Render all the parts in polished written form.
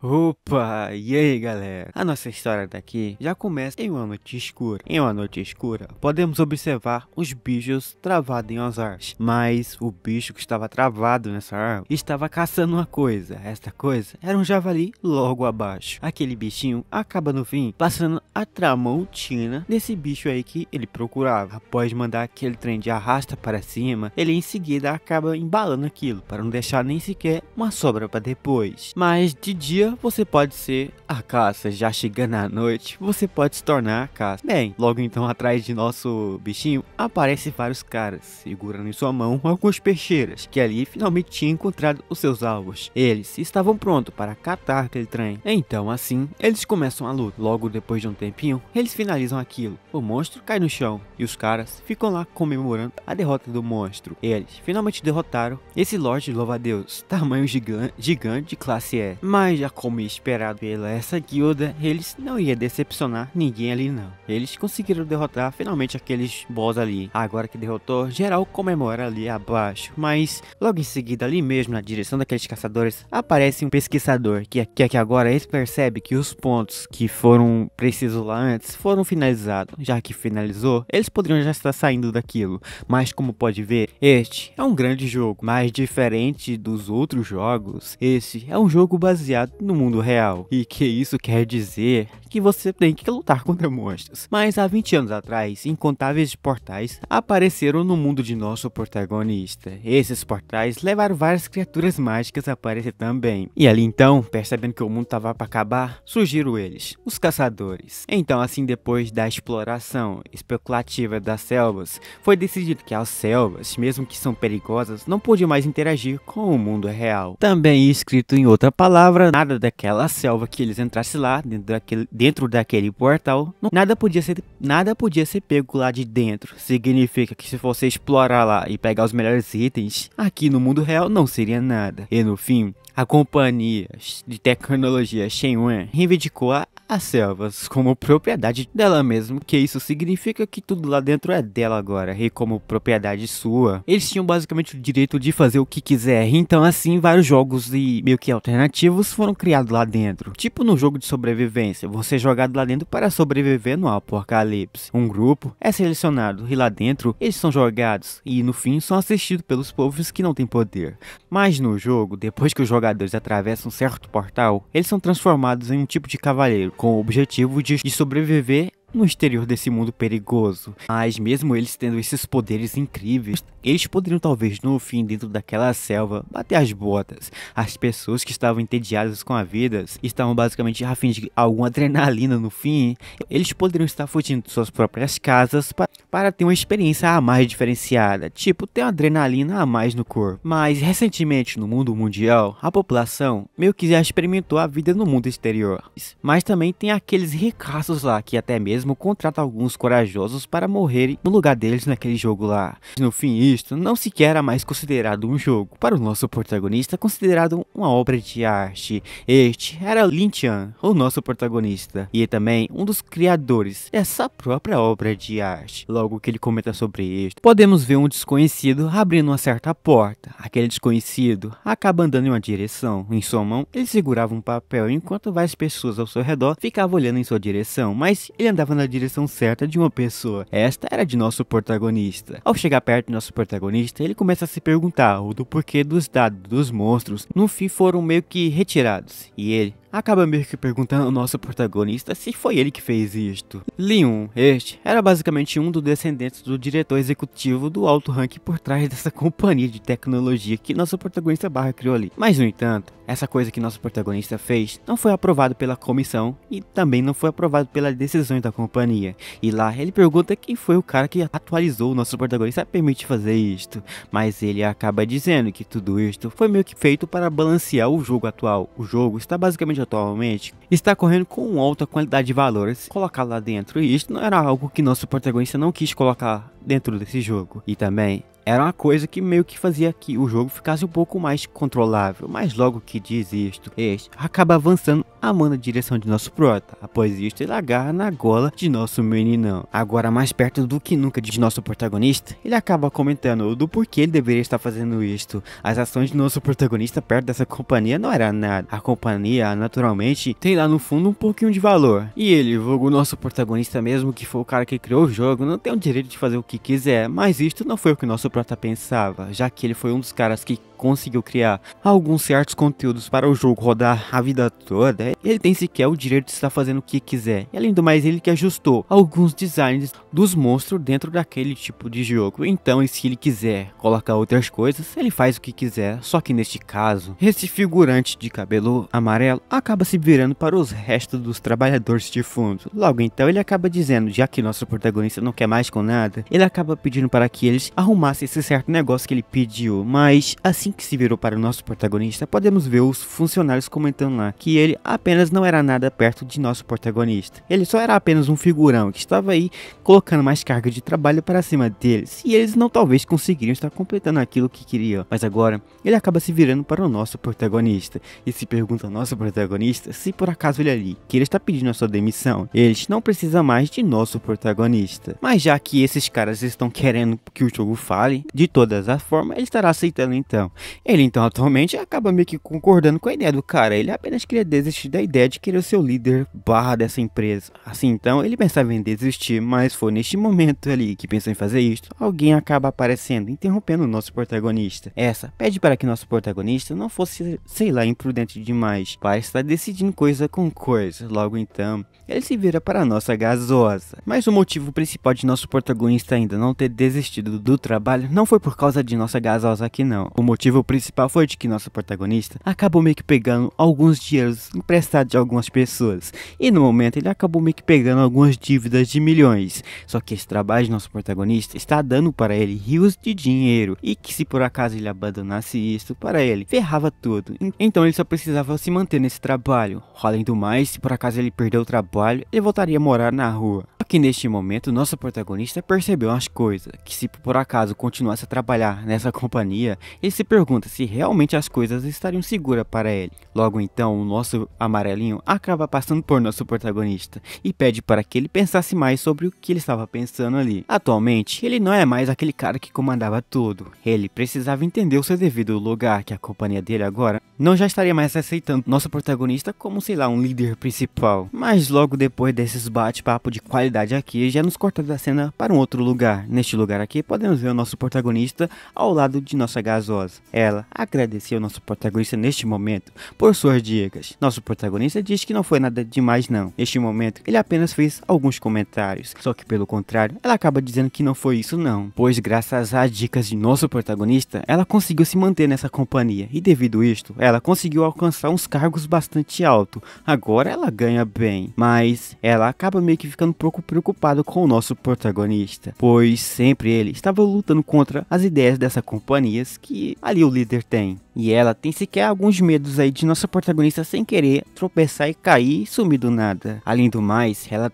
Opa, e aí galera? A nossa história daqui já começa em uma noite escura. Em uma noite escura, podemos observar os bichos travados em umas árvores. Mas o bicho que estava travado nessa árvore estava caçando uma coisa. Esta coisa era um javali logo abaixo. Aquele bichinho acaba no fim passando a tramontina desse bicho aí que ele procurava. Após mandar aquele trem de arrasta para cima, ele em seguida acaba embalando aquilo para não deixar nem sequer uma sobra para depois. Mas de dia você pode ser a caça, já chegando à noite, você pode se tornar a caça. Bem, logo então atrás de nosso bichinho, aparecem vários caras, segurando em sua mão algumas peixeiras, que ali finalmente tinham encontrado os seus alvos. Eles estavam prontos para catar aquele trem. Então assim, eles começam a luta. Logo depois de um tempinho, eles finalizam aquilo. O monstro cai no chão, e os caras ficam lá comemorando a derrota do monstro. Eles finalmente derrotaram esse Lorde Louva-a-Deus, tamanho gigante de classe E. Mas já como esperado pela essa guilda, eles não iam decepcionar ninguém ali não. Eles conseguiram derrotar finalmente aqueles boss ali. Agora que derrotou, geral comemora ali abaixo. Mas logo em seguida, ali mesmo na direção daqueles caçadores, aparece um pesquisador que agora eles percebem que os pontos que foram precisos lá antes foram finalizados. Já que finalizou, eles poderiam já estar saindo daquilo. Mas como pode ver, este é um grande jogo. Mais diferente dos outros jogos, esse é um jogo baseado no mundo real. E que isso quer dizer que você tem que lutar contra monstros. Mas há 20 anos atrás, incontáveis portais apareceram no mundo de nosso protagonista. Esses portais levaram várias criaturas mágicas a aparecer também. E ali então, percebendo que o mundo estava para acabar, surgiram eles, os caçadores. Então assim, depois da exploração especulativa das selvas, foi decidido que as selvas, mesmo que são perigosas, não podiam mais interagir com o mundo real. Também escrito em outra palavra, nada daquela selva que eles entrassem lá dentro daquele portal, nada podia ser pego lá de dentro. Significa que se você explorar lá e pegar os melhores itens, aqui no mundo real não seria nada. E no fim, a companhia de tecnologia Shenwen reivindicou as selvas como propriedade dela mesma, que isso significa que tudo lá dentro é dela agora, e como propriedade sua, eles tinham basicamente o direito de fazer o que quiser. Então assim, vários jogos e meio que alternativos foram criados lá dentro, tipo no jogo de sobrevivência, você é jogado lá dentro para sobreviver no apocalipse. Um grupo é selecionado e lá dentro eles são jogados e no fim são assistidos pelos povos que não têm poder. Mas no jogo, depois que os jogadores atravessam um certo portal, eles são transformados em um tipo de cavaleiro, com o objetivo de sobreviver no exterior desse mundo perigoso. Mas mesmo eles tendo esses poderes incríveis, eles poderiam talvez no fim, dentro daquela selva, bater as botas. As pessoas que estavam entediadas com a vida, estavam basicamente a fim de alguma adrenalina no fim, eles poderiam estar fugindo de suas próprias casas para ter uma experiência a mais diferenciada, tipo ter uma adrenalina a mais no corpo. Mas recentemente no mundo mundial, a população meio que já experimentou a vida no mundo exterior. Mas também tem aqueles ricaços lá que até mesmo contrata alguns corajosos para morrerem no lugar deles naquele jogo lá. No fim, isto não sequer era mais considerado um jogo. Para o nosso protagonista, considerado uma obra de arte. Este era Lin Chan, o nosso protagonista, e também um dos criadores dessa própria obra de arte. Logo que ele comenta sobre isto, podemos ver um desconhecido abrindo uma certa porta. Aquele desconhecido acaba andando em uma direção. Em sua mão, ele segurava um papel, enquanto várias pessoas ao seu redor ficavam olhando em sua direção, mas ele andava na direção certa de uma pessoa. Esta era de nosso protagonista. Ao chegar perto de nosso protagonista, ele começa a se perguntar do porquê dos dados dos monstros no fim foram meio que retirados. E ele acaba meio que perguntando ao nosso protagonista se foi ele que fez isto. Leon, este, era basicamente um dos descendentes do diretor executivo do alto rank por trás dessa companhia de tecnologia que nosso protagonista criou ali. Mas no entanto, essa coisa que nosso protagonista fez não foi aprovado pela comissão e também não foi aprovado pelas decisões da companhia. E lá ele pergunta quem foi o cara que atualizou o nosso protagonista a permitir fazer isto. Mas ele acaba dizendo que tudo isto foi meio que feito para balancear o jogo atual. O jogo está basicamente atualmente está correndo com alta qualidade de valores colocado lá dentro, e isto não era algo que nosso protagonista não quis colocar dentro desse jogo. E também era uma coisa que meio que fazia que o jogo ficasse um pouco mais controlável, mas logo que diz isto, este acaba avançando a mão na direção de nosso prota. Após isto, ele agarra na gola de nosso meninão. Agora mais perto do que nunca de nosso protagonista, ele acaba comentando do porquê ele deveria estar fazendo isto. As ações de nosso protagonista perto dessa companhia não era nada. A companhia, naturalmente, tem lá no fundo um pouquinho de valor. E ele, o nosso protagonista mesmo, que foi o cara que criou o jogo, não tem o direito de fazer o que quiser. Mas isto não foi o que o nosso prota pensava, já que ele foi um dos caras que conseguiu criar alguns certos conteúdos para o jogo rodar a vida toda. Ele tem sequer o direito de estar fazendo o que quiser. E além do mais, ele que ajustou alguns designs dos monstros dentro daquele tipo de jogo. Então, se ele quiser colocar outras coisas, ele faz o que quiser. Só que neste caso, esse figurante de cabelo amarelo acaba se virando para os restos dos trabalhadores de fundo. Logo então, ele acaba dizendo, já que nosso protagonista não quer mais com nada, ele acaba pedindo para que eles arrumassem esse certo negócio que ele pediu. Mas assim que se virou para o nosso protagonista, podemos ver os funcionários comentando lá que ele apenas não era nada perto de nosso protagonista. Ele só era apenas um figurão que estava aí colocando mais carga de trabalho para cima deles, e eles não talvez conseguiriam estar completando aquilo que queriam. Mas agora ele acaba se virando para o nosso protagonista e se pergunta ao nosso protagonista se por acaso ele ali que ele está pedindo a sua demissão, eles não precisam mais de nosso protagonista. Mas já que esses caras estão querendo que o jogo fale de todas as formas, ele estará aceitando então. Ele então atualmente acaba meio que concordando com a ideia do cara. Ele apenas queria desistir da ideia de querer ser o líder barra dessa empresa. Assim então ele pensava em desistir, mas foi neste momento ali que pensou em fazer isto, alguém acaba aparecendo, interrompendo o nosso protagonista. Essa pede para que nosso protagonista não fosse, sei lá, imprudente demais, para estar decidindo coisa com coisa. Logo então ele se vira para a nossa gasosa. Mas o motivo principal de nosso protagonista ainda não ter desistido do trabalho não foi por causa de nossa gasosa aqui não. O motivo principal foi de que nosso protagonista acabou meio que pegando alguns dinheiros emprestados de algumas pessoas. E no momento ele acabou meio que pegando algumas dívidas de milhões. Só que esse trabalho de nosso protagonista está dando para ele rios de dinheiro. E que se por acaso ele abandonasse isto para ele, ferrava tudo. Então ele só precisava se manter nesse trabalho. Além do mais, se por acaso ele perdeu o trabalho, ele voltaria a morar na rua. Só que neste momento, nosso protagonista percebeu umas coisas. Que se por acaso continuasse a trabalhar nessa companhia, ele se pergunta se realmente as coisas estariam seguras para ele. Logo então, o nosso amarelinho acaba passando por nosso protagonista e pede para que ele pensasse mais sobre o que ele estava pensando ali. Atualmente, ele não é mais aquele cara que comandava tudo. Ele precisava entender o seu devido lugar, que a companhia dele agora não já estaria mais aceitando nosso protagonista como, sei lá, um líder principal. Mas logo depois desses bate-papo de qualidade aqui, já nos corta da cena para um outro lugar. Neste lugar aqui, podemos ver o nosso protagonista ao lado de nossa gasosa. Ela agradeceu ao nosso protagonista neste momento por suas dicas. Nosso protagonista diz que não foi nada demais não. Neste momento, ele apenas fez alguns comentários. Só que pelo contrário, ela acaba dizendo que não foi isso não. Pois graças às dicas de nosso protagonista, ela conseguiu se manter nessa companhia. E devido a isto, ela conseguiu alcançar uns cargos bastante altos. Agora ela ganha bem. Mas ela acaba meio que ficando um pouco preocupada com o nosso protagonista. Pois sempre ele estava lutando contra as ideias dessas companhias que ali o líder tem. E ela tem sequer alguns medos aí de nossa protagonista sem querer tropeçar e cair e sumir do nada. Além do mais, ela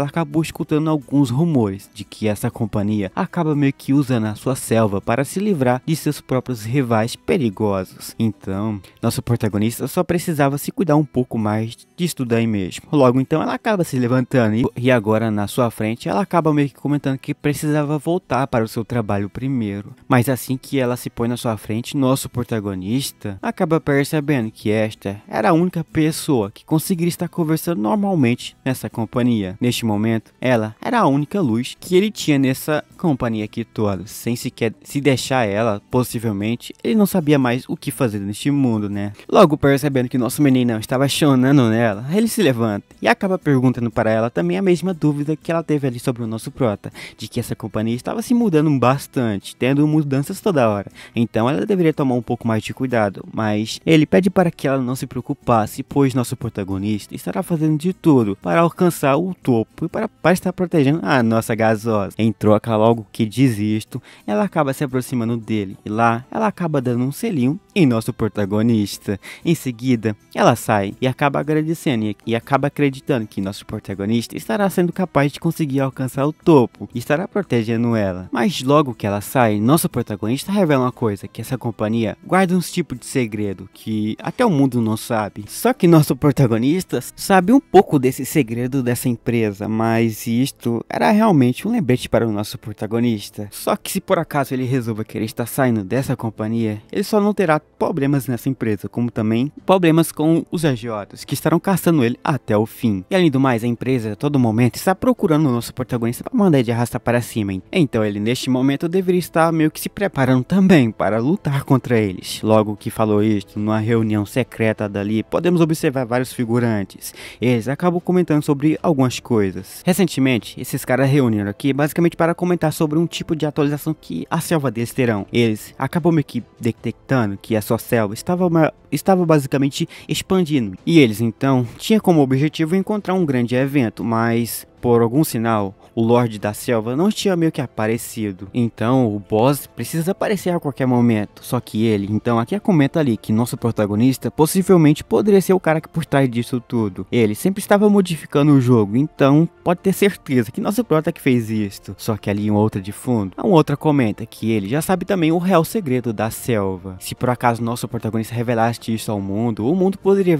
acabou escutando alguns rumores de que essa companhia acaba meio que usando a sua selva para se livrar de seus próprios rivais perigosos. Então, nosso protagonista só precisava se cuidar um pouco mais disso daí mesmo. Logo então ela acaba se levantando e agora na sua frente ela acaba meio que comentando que precisava voltar para o seu trabalho primeiro. Mas assim que ela se põe na sua frente, nosso protagonista acaba percebendo que esta era a única pessoa que conseguiria estar conversando normalmente nessa companhia. Neste momento, ela era a única luz que ele tinha nessa companhia aqui toda. Sem sequer se deixar ela, possivelmente, ele não sabia mais o que fazer neste mundo, né? Logo percebendo que nosso meninão estava chonando nela, ele se levanta e acaba perguntando para ela também a mesma dúvida que ela teve ali sobre o nosso prota, de que essa companhia estava se mudando bastante, tendo mudanças toda hora. Então ela deveria tomar um pouco mais de cuidado, mas ele pede para que ela não se preocupasse, pois nosso protagonista estará fazendo de tudo para alcançar o topo e para estar protegendo a nossa gasosa. Em troca, logo que diz isto, ela acaba se aproximando dele e lá ela acaba dando um selinho em nosso protagonista. Em seguida, ela sai e acaba agradecendo e acaba acreditando que nosso protagonista estará sendo capaz de conseguir alcançar o topo e estará protegendo ela. Mas logo que ela sai, nosso protagonista revela uma coisa, que essa companhia guarda uns tipos de segredo que até o mundo não sabe. Só que nosso protagonista sabe um pouco desse segredo dessa empresa, mas isto era realmente um lembrete para o nosso protagonista. Só que se por acaso ele resolva querer estar saindo dessa companhia, ele só não terá problemas nessa empresa, como também problemas com os agiotas, que estarão caçando ele até o fim. E além do mais, a empresa a todo momento está procurando o nosso protagonista para mandar de arrasta para cima. Então ele neste momento deveria estar meio que se preparando também para lutar contra eles. Logo que falou isto, numa reunião secreta dali, podemos observar vários figurantes. Eles acabam comentando sobre algumas coisas. Recentemente, esses caras reuniram aqui basicamente para comentar sobre um tipo de atualização que a selva deles terão. Eles acabam meio que detectando que a sua selva estava basicamente expandindo. E eles então tinham como objetivo encontrar um grande evento, mas por algum sinal, o Lorde da Selva não tinha meio que aparecido. Então o boss precisa aparecer a qualquer momento. Só que ele, então aqui comenta ali que nosso protagonista possivelmente poderia ser o cara que por trás disso tudo. Ele sempre estava modificando o jogo, então pode ter certeza que nosso prota que fez isto. Só que ali uma outra de fundo, a outra comenta que ele já sabe também o real segredo da selva. Se por acaso nosso protagonista revelasse isso ao mundo, o mundo poderia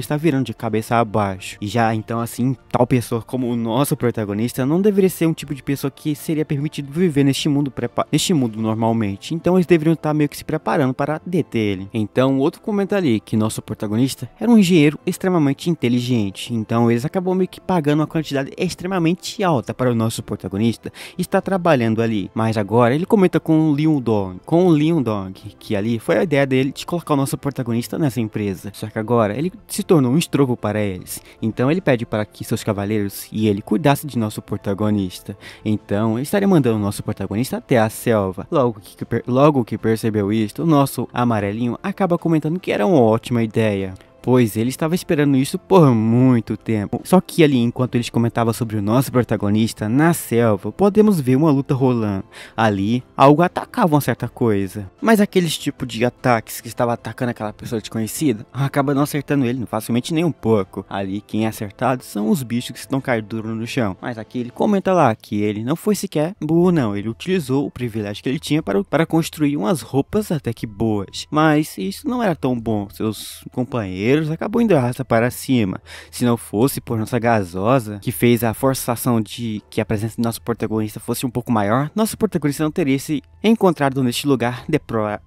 estar virando de cabeça abaixo. E já então assim, tal pessoa como o nosso protagonista não deveria ser um tipo de pessoa que seria permitido viver neste mundo normalmente. Então eles deveriam estar meio que se preparando para deter ele. Então outro comenta ali que nosso protagonista era um engenheiro extremamente inteligente. Então eles acabam meio que pagando uma quantidade extremamente alta para o nosso protagonista estar trabalhando ali. Mas agora ele comenta com o Leon Dong, que ali foi a ideia dele de colocar o nosso protagonista nessa empresa. Só que agora ele se tornou um estrogo para eles. Então ele pede para que seus cavaleiros e ele cuidasse de nosso protagonista. Então ele estaria mandando o nosso protagonista até a selva. Logo que percebeu isto, o nosso amarelinho acaba comentando que era uma ótima ideia, pois ele estava esperando isso por muito tempo. Só que ali, enquanto eles comentavam sobre o nosso protagonista na selva, podemos ver uma luta rolando. Ali, algo atacava uma certa coisa. Mas aqueles tipos de ataques que estava atacando aquela pessoa desconhecida, acaba não acertando ele facilmente nem um pouco. Ali, quem é acertado são os bichos que estão caindo duro no chão. Mas aqui ele comenta lá que ele não foi sequer burro não, ele utilizou o privilégio que ele tinha para construir umas roupas até que boas. Mas isso não era tão bom, seus companheiros acabou indo arrasta para cima. Se não fosse por nossa gasosa, que fez a forçação de que a presença do nosso protagonista fosse um pouco maior, nosso protagonista não teria se encontrado neste lugar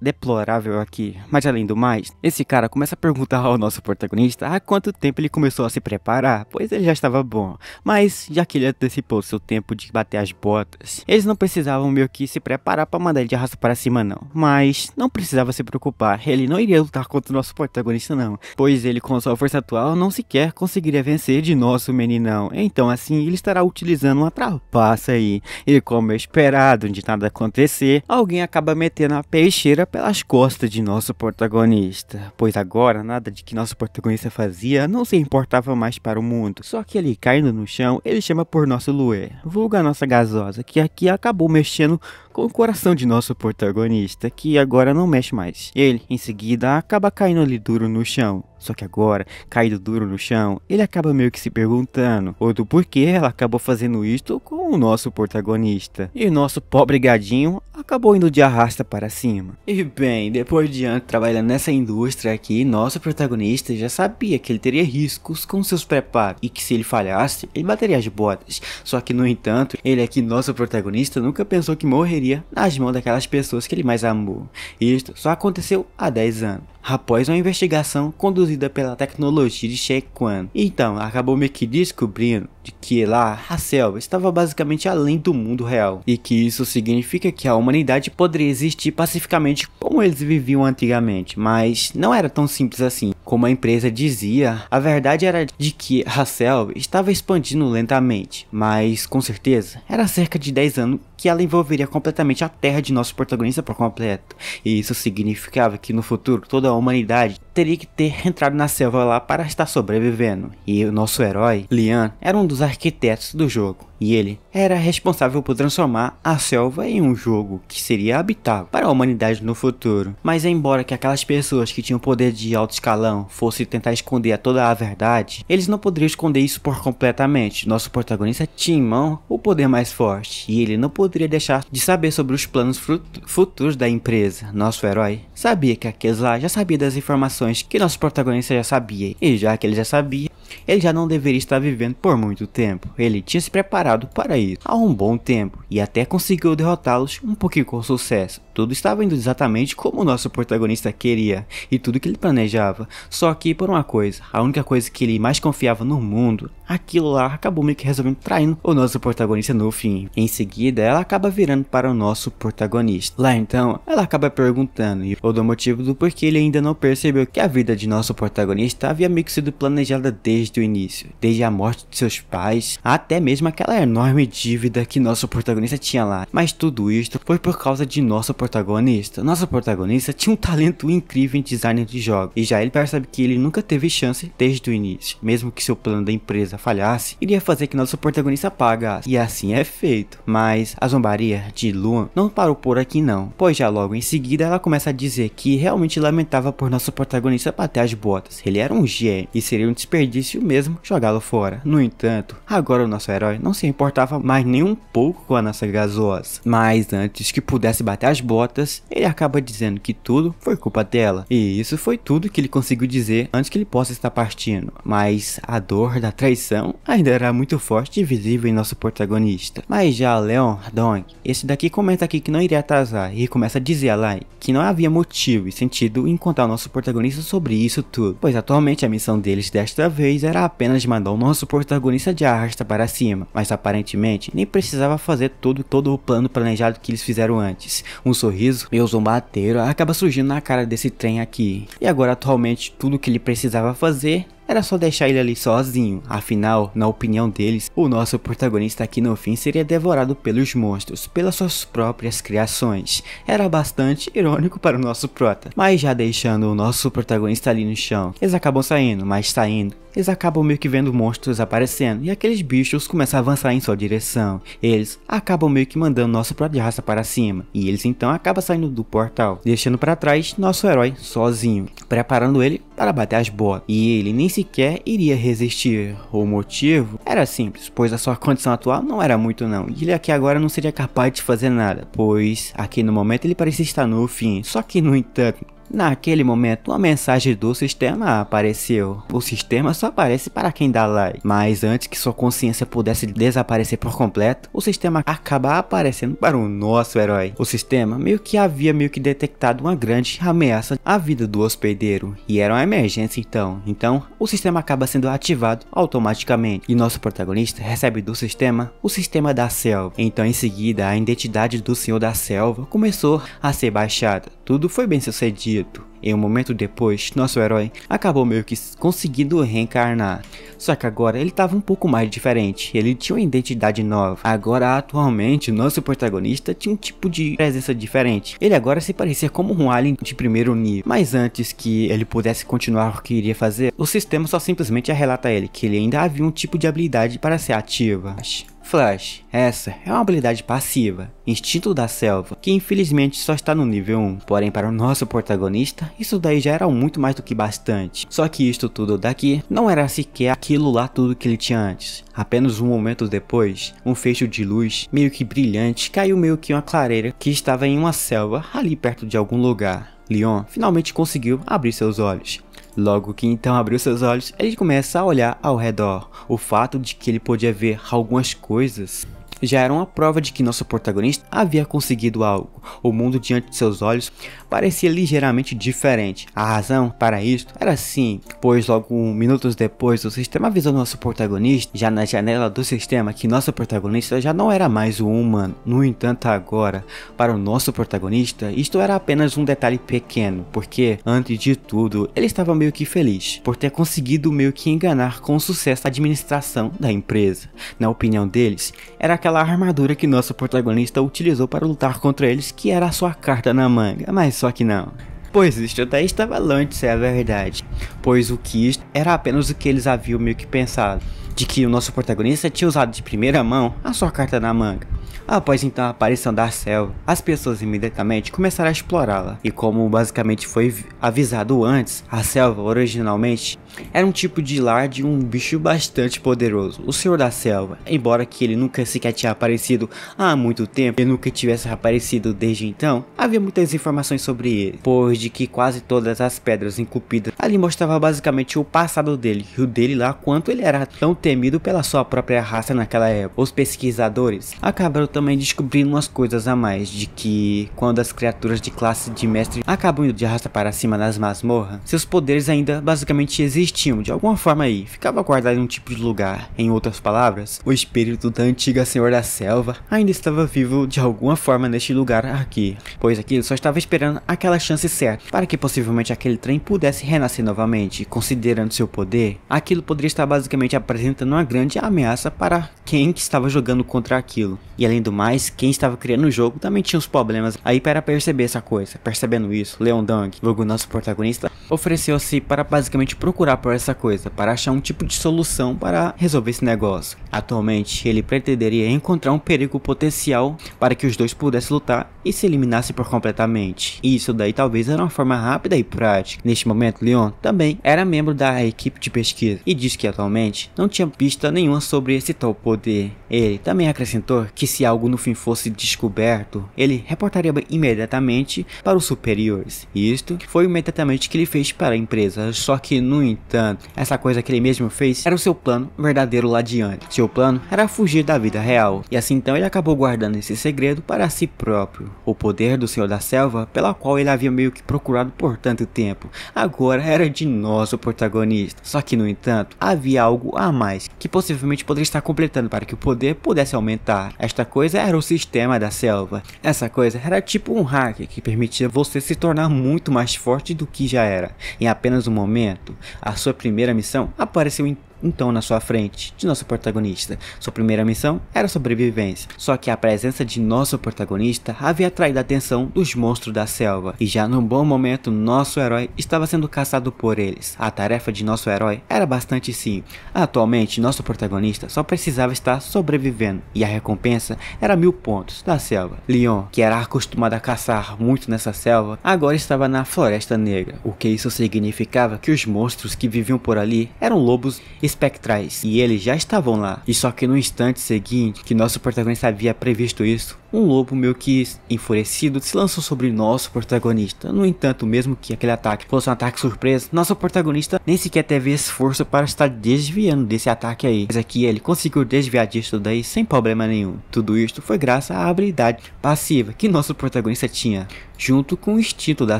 deplorável aqui. Mas além do mais, esse cara começa a perguntar ao nosso protagonista há quanto tempo ele começou a se preparar, pois ele já estava bom. Mas já que ele antecipou seu tempo de bater as botas, eles não precisavam meio que se preparar para mandar ele de arrasta para cima não. Mas não precisava se preocupar, ele não iria lutar contra o nosso protagonista não, pois ele com sua força atual não sequer conseguiria vencer de nosso meninão. Então assim ele estará utilizando uma trapaça aí. E como é esperado de nada acontecer, alguém acaba metendo a peixeira pelas costas de nosso protagonista. Pois agora nada de que nosso protagonista fazia não se importava mais para o mundo. Só que ele caindo no chão, ele chama por nosso Lué, vulga nossa gasosa, que aqui acabou mexendo com o coração de nosso protagonista, que agora não mexe mais. Ele em seguida acaba caindo ali duro no chão. Só que agora, caído duro no chão, ele acaba meio que se perguntando do porquê ela acabou fazendo isto com o nosso protagonista. E o nosso pobre gadinho acabou indo de arrasta para cima. E bem, depois de anos trabalhando nessa indústria aqui, nosso protagonista já sabia que ele teria riscos com seus preparos e que se ele falhasse, ele bateria as botas. Só que no entanto, ele aqui, nosso protagonista, nunca pensou que morreria nas mãos daquelas pessoas que ele mais amou. Isto só aconteceu há 10 anos. Após uma investigação conduzida pela tecnologia de Shake Quan. Então, acabou meio que descobrindo de que lá a selva estava basicamente além do mundo real. E que isso significa que a humanidade poderia existir pacificamente como eles viviam antigamente. Mas não era tão simples assim. Como a empresa dizia, a verdade era de que a selva estava expandindo lentamente. Mas com certeza, era cerca de 10 anos que ela envolveria completamente a terra de nosso protagonista por completo. E isso significava que no futuro toda a humanidade teria que ter entrado na selva lá para estar sobrevivendo. E o nosso herói, Lian, era um dos dos arquitetos do jogo, e ele era responsável por transformar a selva em um jogo que seria habitável para a humanidade no futuro. Mas embora que aquelas pessoas que tinham poder de alto escalão fossem tentar esconder toda a verdade, eles não poderiam esconder isso por completamente. Nosso protagonista tinha em mão o poder mais forte, e ele não poderia deixar de saber sobre os planos futuros da empresa. Nosso herói sabia que aqueles lá já sabia das informações que nosso protagonista já sabia, e já que ele já sabia, ele já não deveria estar vivendo por muito tempo. Ele tinha se preparado para isso há um bom tempo e até conseguiu derrotá-los um pouquinho com sucesso. Tudo estava indo exatamente como o nosso protagonista queria e tudo que ele planejava. Só que por uma coisa, a única coisa que ele mais confiava no mundo, aquilo lá acabou meio que resolvendo traindo o nosso protagonista no fim. Em seguida, ela acaba virando para o nosso protagonista. Lá então, ela acaba perguntando o motivo do porquê ele ainda não percebeu que a vida de nosso protagonista havia meio que sido planejada desde o início, desde a morte de seus pais, até mesmo aquela enorme dívida que nosso protagonista tinha lá. Mas tudo isto foi por causa de nosso protagonista. Nosso protagonista tinha um talento incrível em design de jogos, e já ele percebe que ele nunca teve chance desde o início. Mesmo que seu plano da empresa falhasse, iria fazer que nosso protagonista pagasse, e assim é feito. Mas a zombaria de Luan não parou por aqui não, pois já logo em seguida ela começa a dizer que realmente lamentava por nosso protagonista bater as botas. Ele era um gênio e seria um desperdício mesmo jogá-lo fora. No entanto, agora o nosso herói não se importava mais nem um pouco com a nossa gasosa. Mas antes que pudesse bater as botas, ele acaba dizendo que tudo foi culpa dela. E isso foi tudo que ele conseguiu dizer antes que ele possa estar partindo. Mas a dor da traição ainda era muito forte e visível em nosso protagonista. Mas já Leon Dong, esse daqui comenta aqui que não iria atrasar e começa a dizer a Lai que não havia motivo e sentido em contar o nosso protagonista sobre isso tudo, pois atualmente a missão deles desta vez era apenas mandar o nosso protagonista de arrasta para cima, mas aparentemente nem precisava fazer todo o plano planejado que eles fizeram antes. Um sorriso meio zombateiro acaba surgindo na cara desse trem aqui, e agora atualmente tudo que ele precisava fazer era só deixar ele ali sozinho. Afinal, na opinião deles, o nosso protagonista aqui no fim seria devorado pelos monstros, pelas suas próprias criações. Era bastante irônico para o nosso prota. Mas já deixando o nosso protagonista ali no chão, eles acabam saindo, mas saindo, eles acabam meio que vendo monstros aparecendo e aqueles bichos começam a avançar em sua direção. Eles acabam meio que mandando nosso prota de raça para cima, e eles então acabam saindo do portal, deixando para trás nosso herói sozinho, preparando ele para bater as botas. E ele nem sequer iria resistir. O motivo era simples, pois a sua condição atual não era muito não, e ele aqui agora não seria capaz de fazer nada, pois aqui no momento ele parecia estar no fim. Só que no entanto, naquele momento, uma mensagem do sistema apareceu. O sistema só aparece para quem dá like, mas antes que sua consciência pudesse desaparecer por completo, o sistema acaba aparecendo para o nosso herói. O sistema havia detectado uma grande ameaça à vida do hospedeiro, e era uma emergência então o sistema acaba sendo ativado automaticamente, e nosso protagonista recebe do sistema o sistema da selva. Então em seguida, a identidade do senhor da selva começou a ser baixada. Tudo foi bem sucedido. Em um momento depois, nosso herói acabou meio que conseguindo reencarnar. Só que agora ele estava um pouco mais diferente, ele tinha uma identidade nova. Agora, atualmente, nosso protagonista tinha um tipo de presença diferente. Ele agora se parecia como um alien de primeiro nível. Mas antes que ele pudesse continuar o que iria fazer, o sistema só simplesmente relata a ele que ele ainda havia um tipo de habilidade para ser ativa. Flash, essa é uma habilidade passiva, instinto da selva, que infelizmente só está no nível 1, porém para o nosso protagonista, isso daí já era muito mais do que bastante. Só que isto tudo daqui não era sequer aquilo lá tudo que ele tinha antes. Apenas um momento depois, um feixe de luz meio que brilhante caiu meio que uma clareira que estava em uma selva ali perto de algum lugar. Leon finalmente conseguiu abrir seus olhos. Logo que então abriu seus olhos, ele começa a olhar ao redor. O fato de que ele podia ver algumas coisas já era uma prova de que nosso protagonista havia conseguido algo. O mundo diante de seus olhos parecia ligeiramente diferente. A razão para isto era sim, pois logo minutos depois o sistema avisou nosso protagonista, já na janela do sistema, que nosso protagonista já não era mais um humano. No entanto agora, para o nosso protagonista, isto era apenas um detalhe pequeno, porque antes de tudo, ele estava meio que feliz por ter conseguido meio que enganar com sucesso a administração da empresa. Na opinião deles, era aquela armadura que nosso protagonista utilizou para lutar contra eles, que era a sua carta na manga, mas só que não. Pois isto daí estava longe de ser a verdade, pois o que isto era apenas o que eles haviam meio que pensado, de que o nosso protagonista tinha usado de primeira mão a sua carta na manga. Após então a aparição da selva, as pessoas imediatamente começaram a explorá-la. E como basicamente foi avisado antes, a selva originalmente era um tipo de lar de um bicho bastante poderoso, o Senhor da Selva. Embora que ele nunca sequer tinha aparecido há muito tempo e nunca tivesse aparecido desde então, havia muitas informações sobre ele, pois de que quase todas as pedras enculpidas ali mostrava basicamente o passado dele, e o dele lá quanto ele era tão temido pela sua própria raça naquela época. Os pesquisadores acabaram também descobrindo umas coisas a mais, de que quando as criaturas de classe de mestre acabam indo de arrasta para cima nas masmorras, seus poderes ainda basicamente existiam de alguma forma aí, ficava guardado em um tipo de lugar. Em outras palavras, o espírito da antiga Senhor da Selva ainda estava vivo de alguma forma neste lugar aqui, pois aquilo só estava esperando aquela chance certa para que possivelmente aquele trem pudesse renascer novamente. Considerando seu poder, aquilo poderia estar basicamente apresentando uma grande ameaça para quem que estava jogando contra aquilo. E além do mais, quem estava criando o jogo também tinha os problemas aí para perceber essa coisa. Percebendo isso, Leon Dang, o nosso protagonista, ofereceu-se para basicamente procurar por essa coisa, para achar um tipo de solução para resolver esse negócio. Atualmente, ele pretenderia encontrar um perigo potencial para que os dois pudessem lutar e se eliminassem por completamente. E isso daí talvez era uma forma rápida e prática. Neste momento, Leon também era membro da equipe de pesquisa e disse que atualmente não tinha pista nenhuma sobre esse tal poder. Ele também acrescentou que se algo no fim fosse descoberto, ele reportaria imediatamente para os superiores. E isto foi imediatamente que ele fez para a empresa. Só que, no entanto, essa coisa que ele mesmo fez era o seu plano verdadeiro lá adiante. Seu plano era fugir da vida real, e assim então ele acabou guardando esse segredo para si próprio. O poder do Senhor da Selva, pela qual ele havia meio que procurado por tanto tempo, agora era de nosso protagonista. Só que, no entanto, havia algo a mais que possivelmente poderia estar completando para que o poder pudesse aumentar. Esta coisa era o sistema da selva. Essa coisa era tipo um hack que permitia você se tornar muito mais forte do que já era. Em apenas um momento, a sua primeira missão apareceu então na sua frente, de nosso protagonista. Sua primeira missão era sobrevivência, só que a presença de nosso protagonista havia atraído a atenção dos monstros da selva, e já num bom momento nosso herói estava sendo caçado por eles. A tarefa de nosso herói era bastante simples. Atualmente nosso protagonista só precisava estar sobrevivendo, e a recompensa era 1000 pontos da selva. Leon, que era acostumado a caçar muito nessa selva, agora estava na Floresta Negra, o que isso significava que os monstros que viviam por ali eram lobos espectrais, e eles já estavam lá. E só que no instante seguinte que nosso protagonista havia previsto isso, um lobo meio que enfurecido se lançou sobre nosso protagonista. No entanto, mesmo que aquele ataque fosse um ataque surpresa, nosso protagonista nem sequer teve esforço para estar desviando desse ataque aí. Mas aqui ele conseguiu desviar disso daí sem problema nenhum. Tudo isto foi graças à habilidade passiva que nosso protagonista tinha, junto com o instinto da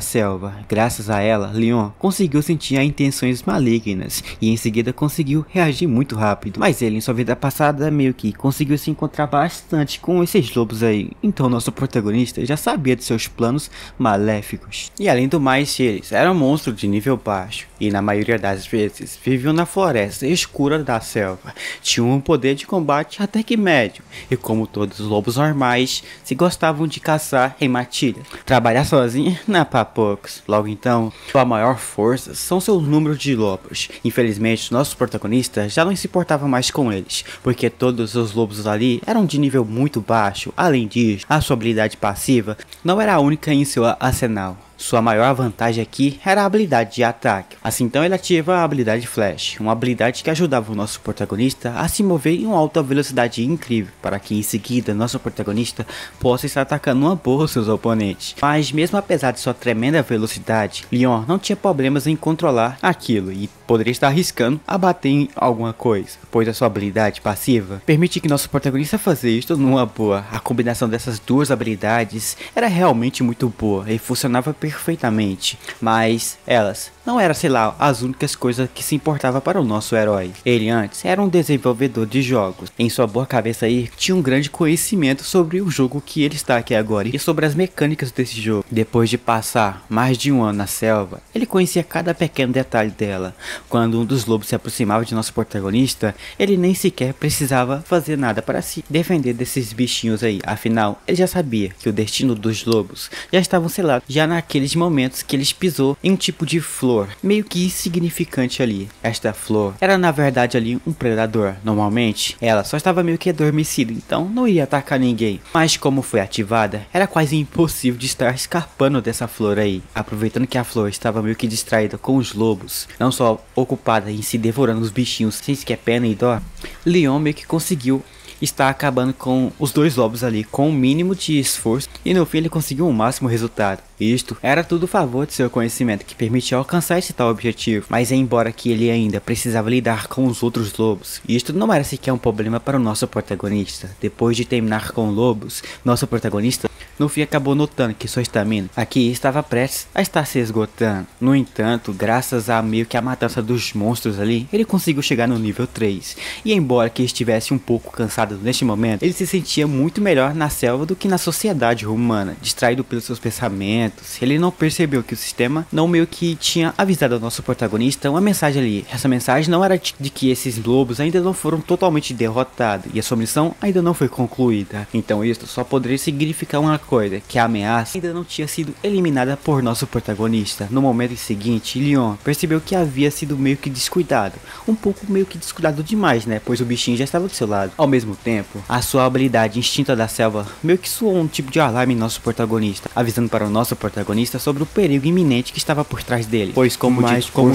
selva. Graças a ela, Leon conseguiu sentir as intenções malignas e em seguida conseguiu reagir muito rápido. Mas ele em sua vida passada meio que conseguiu se encontrar bastante com esses lobos aí. Então nosso protagonista já sabia de seus planos maléficos. E além do mais, eles eram monstros de nível baixo e na maioria das vezes viviam na floresta escura da selva. Tinham um poder de combate até que médio, e como todos os lobos normais, se gostavam de caçar em matilha. Trabalhar sozinho não é pra poucos. Logo então, sua maior força são seus números de lobos. Infelizmente, nosso protagonista já não se importava mais com eles, porque todos os lobos ali eram de nível muito baixo. Além disso, a sua habilidade passiva não era a única em seu arsenal. Sua maior vantagem aqui era a habilidade de ataque. Assim então ele ativa a habilidade Flash, uma habilidade que ajudava o nosso protagonista a se mover em uma alta velocidade incrível, para que em seguida nosso protagonista possa estar atacando uma boa seus oponentes. Mas mesmo apesar de sua tremenda velocidade, Leon não tinha problemas em controlar aquilo e poderia estar arriscando a bater em alguma coisa, pois a sua habilidade passiva permite que nosso protagonista fazer isto numa boa. A combinação dessas duas habilidades era realmente muito boa e funcionava perfeitamente, mas elas não eram, sei lá, as únicas coisas que se importava para o nosso herói. Ele antes era um desenvolvedor de jogos. Em sua boa cabeça aí tinha um grande conhecimento sobre o jogo que ele está aqui agora e sobre as mecânicas desse jogo. Depois de passar mais de um ano na selva, ele conhecia cada pequeno detalhe dela. Quando um dos lobos se aproximava de nosso protagonista, ele nem sequer precisava fazer nada para se defender desses bichinhos aí. Afinal, ele já sabia que o destino dos lobos já estavam selados já naquele daqueles momentos que eles pisou em um tipo de flor, meio que insignificante ali. Esta flor era na verdade ali um predador. Normalmente, ela só estava meio que adormecida, então não ia atacar ninguém. Mas como foi ativada, era quase impossível de estar escapando dessa flor aí. Aproveitando que a flor estava meio que distraída com os lobos, não só ocupada em se devorando os bichinhos sem sequer pena e dó, Leon meio que conseguiu está acabando com os dois lobos ali com o mínimo de esforço, e no fim ele conseguiu o máximo resultado. Isto era tudo a favor de seu conhecimento que permitiu alcançar esse tal objetivo, mas embora que ele ainda precisava lidar com os outros lobos, isto não era sequer um problema para o nosso protagonista. Depois de terminar com lobos, nosso protagonista no fim acabou notando que sua estamina aqui estava prestes a estar se esgotando. No entanto, graças a meio que a matança dos monstros ali, ele conseguiu chegar no nível 3. E embora que estivesse um pouco cansado neste momento, ele se sentia muito melhor na selva do que na sociedade humana, distraído pelos seus pensamentos. Ele não percebeu que o sistema não meio que tinha avisado ao nosso protagonista uma mensagem ali. Essa mensagem não era de que esses lobos ainda não foram totalmente derrotados e a sua missão ainda não foi concluída. Então isso só poderia significar uma coisa, que a ameaça ainda não tinha sido eliminada por nosso protagonista. No momento seguinte, Leon percebeu que havia sido meio que descuidado, um pouco meio que descuidado demais, né, pois o bichinho já estava do seu lado. Ao mesmo tempo, a sua habilidade instinta da selva meio que soou um tipo de alarme em nosso protagonista, avisando para o nosso protagonista sobre o perigo iminente que estava por trás dele, pois como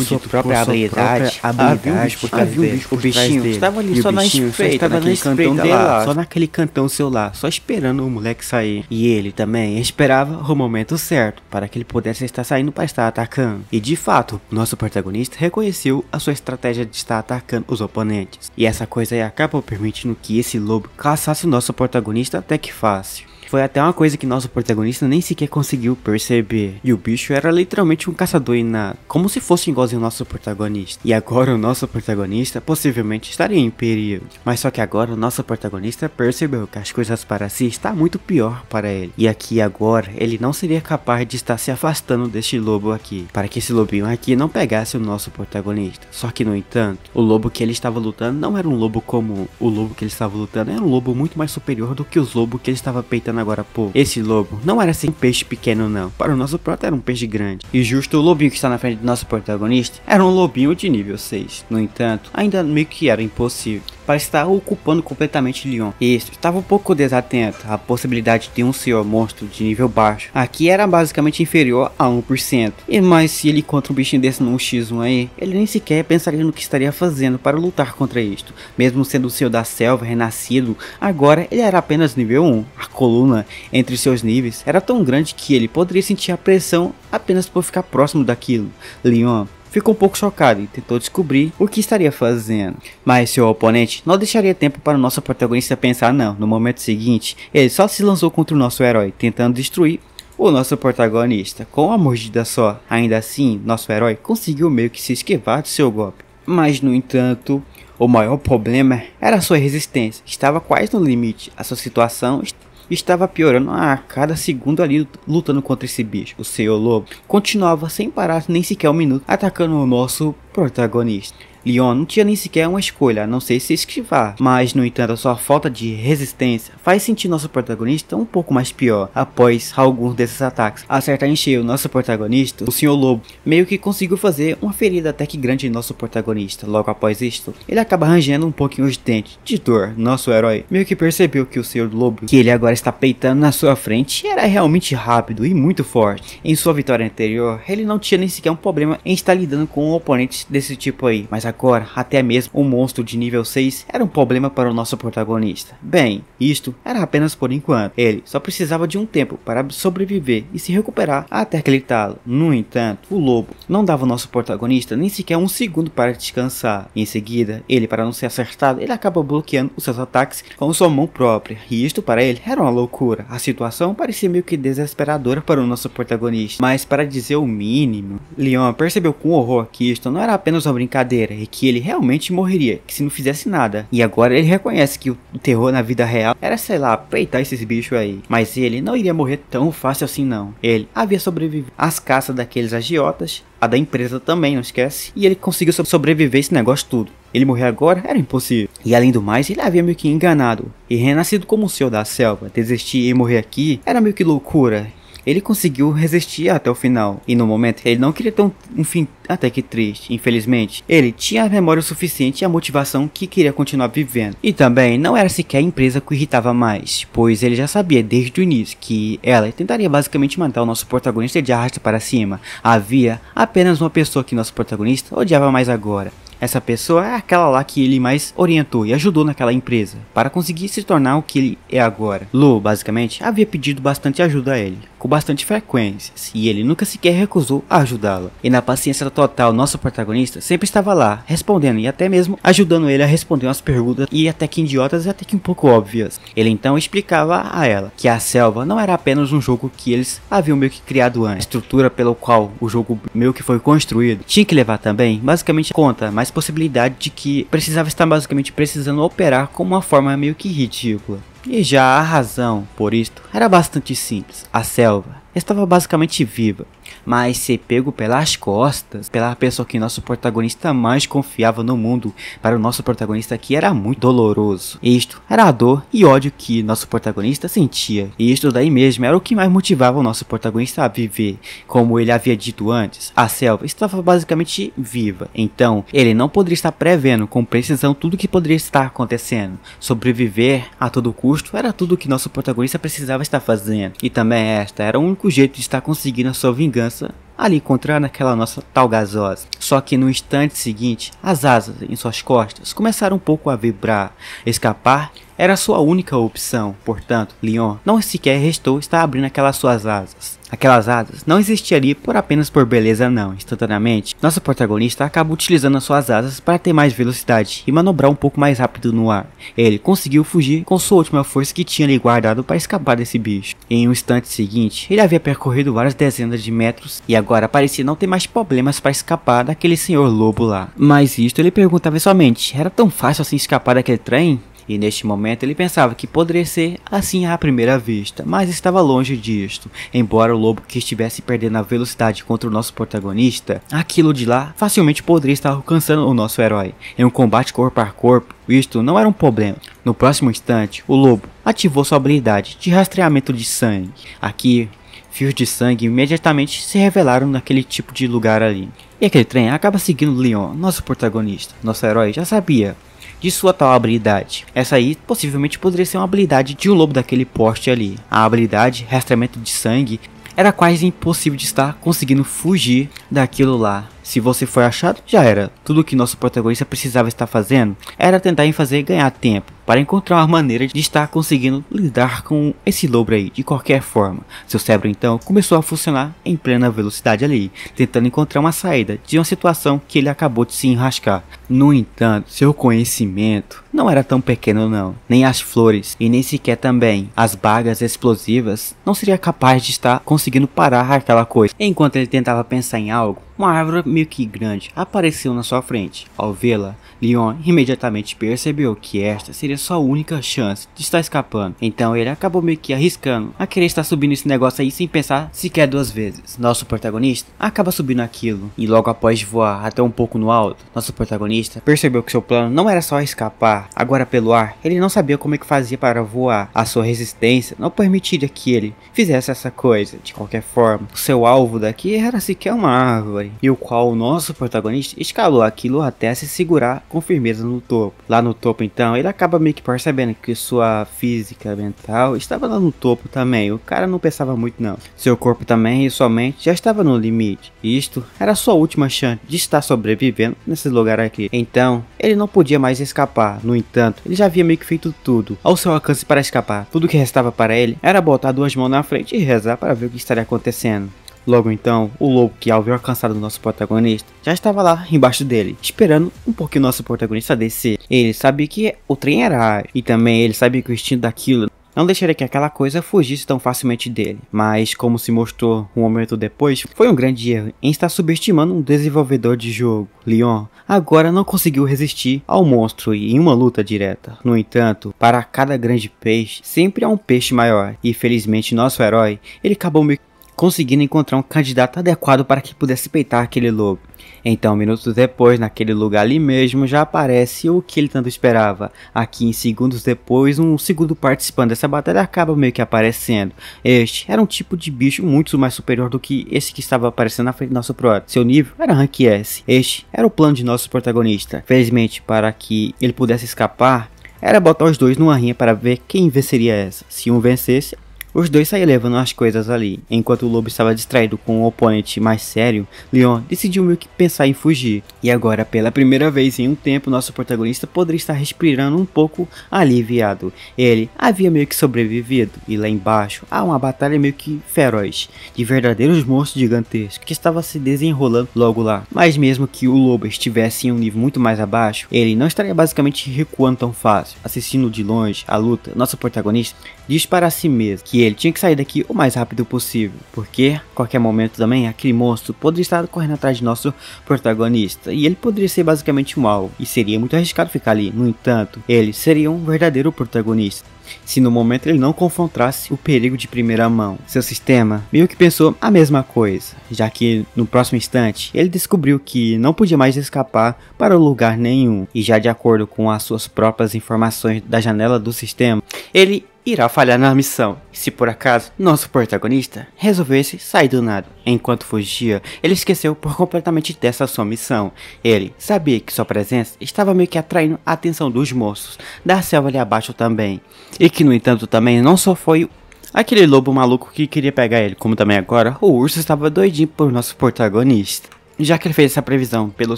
sua própria habilidade, havia um bicho por trás dele. O bichinho estava ali só na espreita, naquele cantão dele lá, só naquele cantão seu lá, só esperando o moleque sair. E ele também esperava o momento certo para que ele pudesse estar saindo para estar atacando. E de fato, nosso protagonista reconheceu a sua estratégia de estar atacando os oponentes. E essa coisa aí acabou permitindo que esse lobo caçasse o nosso protagonista até que fácil. Foi até uma coisa que nosso protagonista nem sequer conseguiu perceber. E o bicho era literalmente um caçador inato, como se fosse igualzinho ao nosso protagonista. E agora o nosso protagonista possivelmente estaria em perigo. Mas só que agora o nosso protagonista percebeu que as coisas para si está muito pior para ele. E aqui agora ele não seria capaz de estar se afastando deste lobo aqui, para que esse lobinho aqui não pegasse o nosso protagonista. Só que no entanto, o lobo que ele estava lutando não era um lobo comum. O lobo que ele estava lutando era um lobo muito mais superior do que os lobos que ele estava peitando agora há pouco. Esse lobo não era assim um peixe pequeno não, para o nosso prota era um peixe grande. E justo o lobinho que está na frente do nosso protagonista era um lobinho de nível 6. No entanto, ainda meio que era impossível para estar ocupando completamente Leon. Este estava um pouco desatento à possibilidade de um senhor monstro de nível baixo. Aqui era basicamente inferior a 1%. E mas se ele encontra um bichinho desse no 1x1 aí, ele nem sequer pensaria no que estaria fazendo para lutar contra isto. Mesmo sendo o senhor da selva renascido, agora ele era apenas nível 1. A coluna entre seus níveis era tão grande que ele poderia sentir a pressão apenas por ficar próximo daquilo. Leon ficou um pouco chocado e tentou descobrir o que estaria fazendo. Mas seu oponente não deixaria tempo para o nosso protagonista pensar não. No momento seguinte, ele só se lançou contra o nosso herói, tentando destruir o nosso protagonista com uma mordida só. Ainda assim, nosso herói conseguiu meio que se esquivar do seu golpe. Mas no entanto, o maior problema era a sua resistência. Estava quase no limite. A sua situação estava piorando a cada segundo ali lutando contra esse bicho. O Senhor Lobo continuava sem parar nem sequer um minuto atacando o nosso protagonista. Leon não tinha nem sequer uma escolha, a não ser se esquivar, mas no entanto a sua falta de resistência faz sentir nosso protagonista um pouco mais pior após alguns desses ataques. Acertar em cheio o nosso protagonista, o Senhor Lobo meio que conseguiu fazer uma ferida até que grande em nosso protagonista. Logo após isto, ele acaba rangendo um pouquinho os dentes de dor. Nosso herói meio que percebeu que o Senhor Lobo, que ele agora está peitando na sua frente, era realmente rápido e muito forte. Em sua vitória anterior, ele não tinha nem sequer um problema em estar lidando com oponentes desse tipo aí, mas agora, até mesmo um monstro de nível 6 era um problema para o nosso protagonista. Bem, isto era apenas por enquanto. Ele só precisava de um tempo para sobreviver e se recuperar até aquele talo. No entanto, o lobo não dava ao nosso protagonista nem sequer um segundo para descansar. Em seguida, ele, para não ser acertado, ele acaba bloqueando os seus ataques com sua mão própria. E isto para ele era uma loucura. A situação parecia meio que desesperadora para o nosso protagonista. Mas para dizer o mínimo, Leon percebeu com horror que isto não era apenas uma brincadeira e que ele realmente morreria, que se não fizesse nada. E agora ele reconhece que o terror na vida real era, sei lá, peitar esses bichos aí. Mas ele não iria morrer tão fácil assim não. Ele havia sobrevivido às caças daqueles agiotas, a da empresa também, não esquece. E ele conseguiu sobreviver esse negócio tudo. Ele morrer agora era impossível. E além do mais, ele havia meio que enganado e renascido como o senhor da selva. Desistir e morrer aqui era meio que loucura. ele conseguiu resistir até o final. E no momento, ele não queria ter um fim até que triste, infelizmente. Ele tinha a memória suficiente e a motivação que queria continuar vivendo. E também não era sequer a empresa que o irritava mais, pois ele já sabia desde o início que ela tentaria basicamente matar o nosso protagonista de arrasta para cima. Havia apenas uma pessoa que nosso protagonista odiava mais agora. Essa pessoa é aquela lá que ele mais orientou e ajudou naquela empresa, para conseguir se tornar o que ele é agora. Lou, basicamente, havia pedido bastante ajuda a ele, com bastante frequência, e ele nunca sequer recusou a ajudá-la. E na paciência total, nosso protagonista sempre estava lá, respondendo e até mesmo ajudando ele a responder umas perguntas e até que idiotas e até que um pouco óbvias. Ele então explicava a ela que a selva não era apenas um jogo que eles haviam meio que criado antes. A estrutura pelo qual o jogo meio que foi construído tinha que levar também, basicamente, conta mais possibilidade de que precisava estar basicamente precisando operar como uma forma meio que ridícula. E já a razão por isto era bastante simples. A selva estava basicamente viva, mas ser pego pelas costas pela pessoa que nosso protagonista mais confiava no mundo. Para o nosso protagonista aqui era muito doloroso. Isto era a dor e ódio que nosso protagonista sentia, e isto daí mesmo era o que mais motivava o nosso protagonista a viver. Como ele havia dito antes, a selva estava basicamente viva, então ele não poderia estar prevendo com precisão tudo que poderia estar acontecendo. Sobreviver a todo custo era tudo que nosso protagonista precisava estar fazendo, e também esta era o único jeito de estar conseguindo a sua vingança ali contra aquela nossa tal gasosa. Só que no instante seguinte, as asas em suas costas começaram um pouco a vibrar. Escapar era sua única opção, portanto, Leon não sequer restou estar abrindo aquelas suas asas. Aquelas asas não existiam ali apenas por beleza não, instantaneamente. Nosso protagonista acaba utilizando as suas asas para ter mais velocidade e manobrar um pouco mais rápido no ar. Ele conseguiu fugir com sua última força que tinha ali guardado para escapar desse bicho. Em um instante seguinte, ele havia percorrido várias dezenas de metros e agora parecia não ter mais problemas para escapar daquele senhor lobo lá. Mas isto ele perguntava somente, era tão fácil assim escapar daquele trem? E neste momento ele pensava que poderia ser assim à primeira vista, mas estava longe disto. Embora o lobo que estivesse perdendo a velocidade contra o nosso protagonista, aquilo de lá facilmente poderia estar alcançando o nosso herói. Em um combate corpo a corpo, isto não era um problema. No próximo instante, o lobo ativou sua habilidade de rastreamento de sangue. Aqui, fios de sangue imediatamente se revelaram naquele tipo de lugar ali. E aquele trem acaba seguindo Leon, nosso protagonista. Nosso herói já sabia de sua tal habilidade. Essa aí possivelmente poderia ser uma habilidade de um lobo daquele porte ali. A habilidade rastreamento de sangue era quase impossível de estar conseguindo fugir daquilo lá. Se você foi achado, já era. Tudo que nosso protagonista precisava estar fazendo era tentar fazer ganhar tempo, para encontrar uma maneira de estar conseguindo lidar com esse lobo aí, de qualquer forma. Seu cérebro então começou a funcionar em plena velocidade ali, tentando encontrar uma saída de uma situação que ele acabou de se enrascar. No entanto, seu conhecimento não era tão pequeno não, nem as flores e nem sequer também as bagas explosivas não seria capaz de estar conseguindo parar aquela coisa. Enquanto ele tentava pensar em algo, uma árvore meio que grande apareceu na sua frente. Ao vê-la, Leon imediatamente percebeu que esta seria sua única chance de estar escapando. Então ele acabou meio que arriscando a querer estar subindo esse negócio aí sem pensar sequer duas vezes. Nosso protagonista acaba subindo aquilo e logo após voar até um pouco no alto, nosso protagonista percebeu que seu plano não era só escapar. Agora pelo ar, ele não sabia como é que fazia para voar. A sua resistência não permitiria que ele fizesse essa coisa. De qualquer forma, o seu alvo daqui era sequer uma árvore, e o qual o nosso protagonista escalou aquilo até se segurar com firmeza no topo. Lá no topo então, ele acaba meio que percebendo que sua física mental estava lá no topo também. O cara não pensava muito não. Seu corpo também e sua mente já estava no limite. E isto era sua última chance de estar sobrevivendo nesse lugar aqui. Então, ele não podia mais escapar. No entanto, ele já havia meio que feito tudo ao seu alcance para escapar. Tudo que restava para ele era botar duas mãos na frente e rezar para ver o que estaria acontecendo. Logo então, o lobo que ao ver alcançado o nosso protagonista, já estava lá embaixo dele, esperando um pouquinho o nosso protagonista descer. Ele sabia que o trem era ar, e também ele sabia que o instinto daquilo não deixaria que aquela coisa fugisse tão facilmente dele. Mas, como se mostrou um momento depois, foi um grande erro em estar subestimando um desenvolvedor de jogo. Leon agora não conseguiu resistir ao monstro em uma luta direta. No entanto, para cada grande peixe, sempre há um peixe maior. E felizmente nosso herói, ele acabou meio conseguindo encontrar um candidato adequado para que pudesse peitar aquele lobo. Então, minutos depois, naquele lugar ali mesmo, já aparece o que ele tanto esperava. Aqui, em segundos depois, um segundo participante dessa batalha acaba meio que aparecendo. Este era um tipo de bicho muito mais superior do que esse que estava aparecendo na frente do nosso prota. Seu nível era Rank S. Este era o plano de nosso protagonista. Felizmente, para que ele pudesse escapar, era botar os dois numa rinha para ver quem venceria essa. Se um vencesse, os dois saíam levando as coisas ali. Enquanto o lobo estava distraído com um oponente mais sério, Leon decidiu meio que pensar em fugir. E agora, pela primeira vez em um tempo, nosso protagonista poderia estar respirando um pouco aliviado. Ele havia meio que sobrevivido, e lá embaixo há uma batalha meio que feroz, de verdadeiros monstros gigantescos, que estava se desenrolando logo lá. Mas mesmo que o lobo estivesse em um nível muito mais abaixo, ele não estaria basicamente recuando tão fácil. Assistindo de longe a luta, nosso protagonista diz para si mesmo que ele tinha que sair daqui o mais rápido possível, porque a qualquer momento também aquele monstro poderia estar correndo atrás de nosso protagonista, e ele poderia ser basicamente um alvo, e seria muito arriscado ficar ali. No entanto, ele seria um verdadeiro protagonista se no momento ele não confrontasse o perigo de primeira mão. Seu sistema meio que pensou a mesma coisa, já que no próximo instante ele descobriu que não podia mais escapar para lugar nenhum, e já de acordo com as suas próprias informações da janela do sistema, ele irá falhar na missão, se por acaso nosso protagonista resolvesse sair do nada. Enquanto fugia, ele esqueceu por completamente dessa sua missão. Ele sabia que sua presença estava meio que atraindo a atenção dos monstros da selva ali abaixo também, e que no entanto também não só foi aquele lobo maluco que queria pegar ele, como também agora o urso estava doidinho por nosso protagonista. Já que ele fez essa previsão pelo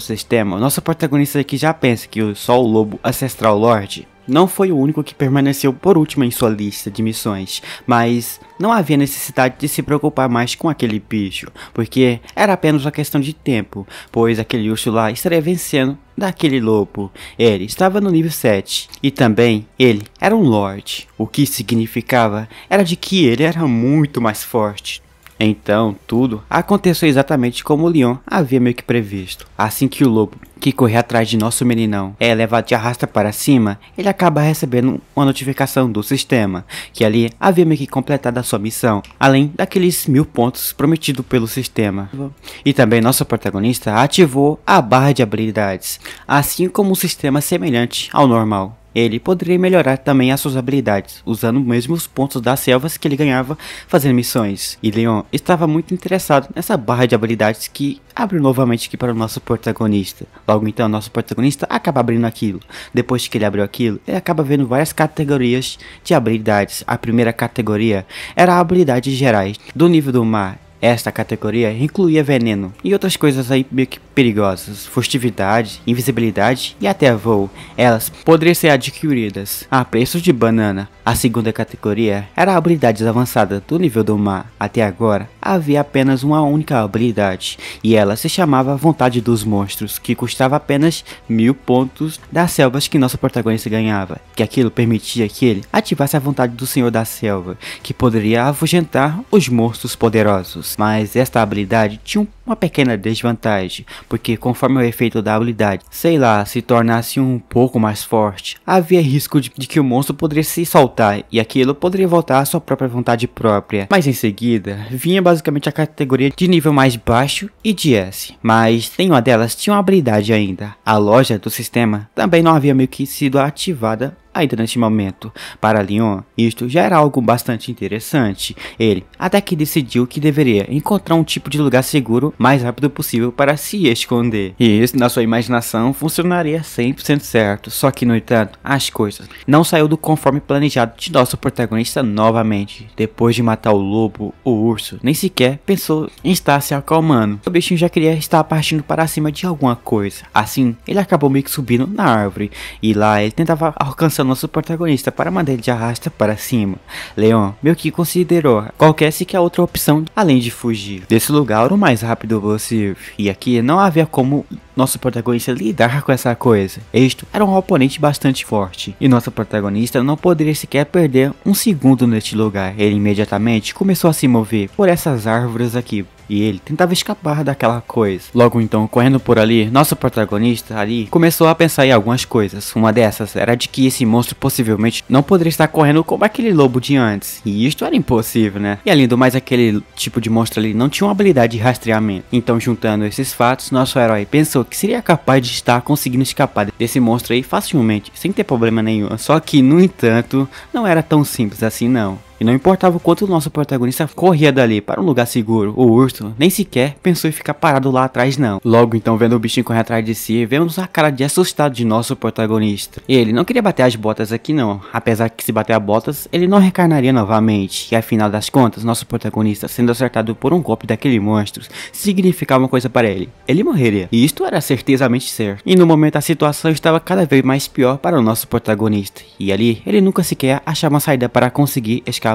sistema, nosso protagonista aqui já pensa que só o lobo ancestral Lorde não foi o único que permaneceu por último em sua lista de missões, mas não havia necessidade de se preocupar mais com aquele bicho, porque era apenas uma questão de tempo, pois aquele urso lá estaria vencendo daquele lobo. Ele estava no nível 7, e também ele era um Lorde, o que significava era de que ele era muito mais forte. Então, tudo aconteceu exatamente como o Leon havia meio que previsto. Assim que o lobo, que corre atrás de nosso meninão, é levado de arrasta para cima, ele acaba recebendo uma notificação do sistema, que ali havia meio que completado a sua missão, além daqueles 1000 pontos prometidos pelo sistema. E também nosso protagonista ativou a barra de habilidades, assim como um sistema semelhante ao normal. Ele poderia melhorar também as suas habilidades, usando os mesmos pontos das selvas que ele ganhava fazendo missões. E Leon estava muito interessado nessa barra de habilidades que abre novamente aqui para o nosso protagonista. Logo então, nosso protagonista acaba abrindo aquilo. Depois que ele abriu aquilo, ele acaba vendo várias categorias de habilidades. A primeira categoria era habilidades gerais, do nível do mar. Esta categoria incluía veneno e outras coisas aí meio que perigosas, furtividade, invisibilidade e até voo. Elas poderiam ser adquiridas a preço de banana. A segunda categoria era habilidades avançadas do nível do mar. Até agora havia apenas uma única habilidade, e ela se chamava Vontade dos Monstros, que custava apenas 1000 pontos das selvas que nosso protagonista ganhava, que aquilo permitia que ele ativasse a vontade do Senhor da Selva, que poderia afugentar os monstros poderosos. Mas esta habilidade tinha uma pequena desvantagem, porque conforme o efeito da habilidade, sei lá, se tornasse um pouco mais forte, havia risco de que o monstro poderia se soltar, e aquilo poderia voltar à sua própria vontade própria. Mas em seguida, vinha basicamente a categoria de nível mais baixo e de S, mas nenhuma delas tinha uma habilidade ainda. A loja do sistema também não havia meio que sido ativada ainda neste momento. Para Leon, isto já era algo bastante interessante. Ele até que decidiu que deveria encontrar um tipo de lugar seguro mais rápido possível para se esconder. E isso, na sua imaginação, funcionaria 100% certo. Só que, no entanto, as coisas não saiu do conforme planejado de nosso protagonista novamente. Depois de matar o lobo, o urso nem sequer pensou em estar se acalmando. O bichinho já queria estar partindo para cima de alguma coisa. Assim, ele acabou meio que subindo na árvore, e lá ele tentava alcançar nosso protagonista para mandar ele de arrasta para cima. Leon meio que considerou qualquer sequer outra opção além de fugir desse lugar o mais rápido possível, e aqui não havia como nosso protagonista lidar com essa coisa. Este era um oponente bastante forte, e nosso protagonista não poderia sequer perder um segundo neste lugar. Ele imediatamente começou a se mover por essas árvores aqui, e ele tentava escapar daquela coisa. Logo então, correndo por ali, nosso protagonista ali começou a pensar em algumas coisas. Uma dessas era de que esse monstro possivelmente não poderia estar correndo como aquele lobo de antes, e isto era impossível, né? E além do mais, aquele tipo de monstro ali não tinha uma habilidade de rastreamento. Então, juntando esses fatos, nosso herói pensou que seria capaz de estar conseguindo escapar desse monstro aí facilmente, sem ter problema nenhum. Só que, no entanto, não era tão simples assim não. E não importava o quanto o nosso protagonista corria dali para um lugar seguro, o urso nem sequer pensou em ficar parado lá atrás não. Logo então, vendo o bichinho correr atrás de si, vemos a cara de assustado de nosso protagonista. Ele não queria bater as botas aqui não, apesar que se bater as botas, ele não reencarnaria novamente. E afinal das contas, nosso protagonista sendo acertado por um golpe daquele monstro, significava uma coisa para ele: ele morreria. E isto era certezamente certo. E no momento a situação estava cada vez mais pior para o nosso protagonista. E ali, ele nunca sequer achava uma saída para conseguir escapar.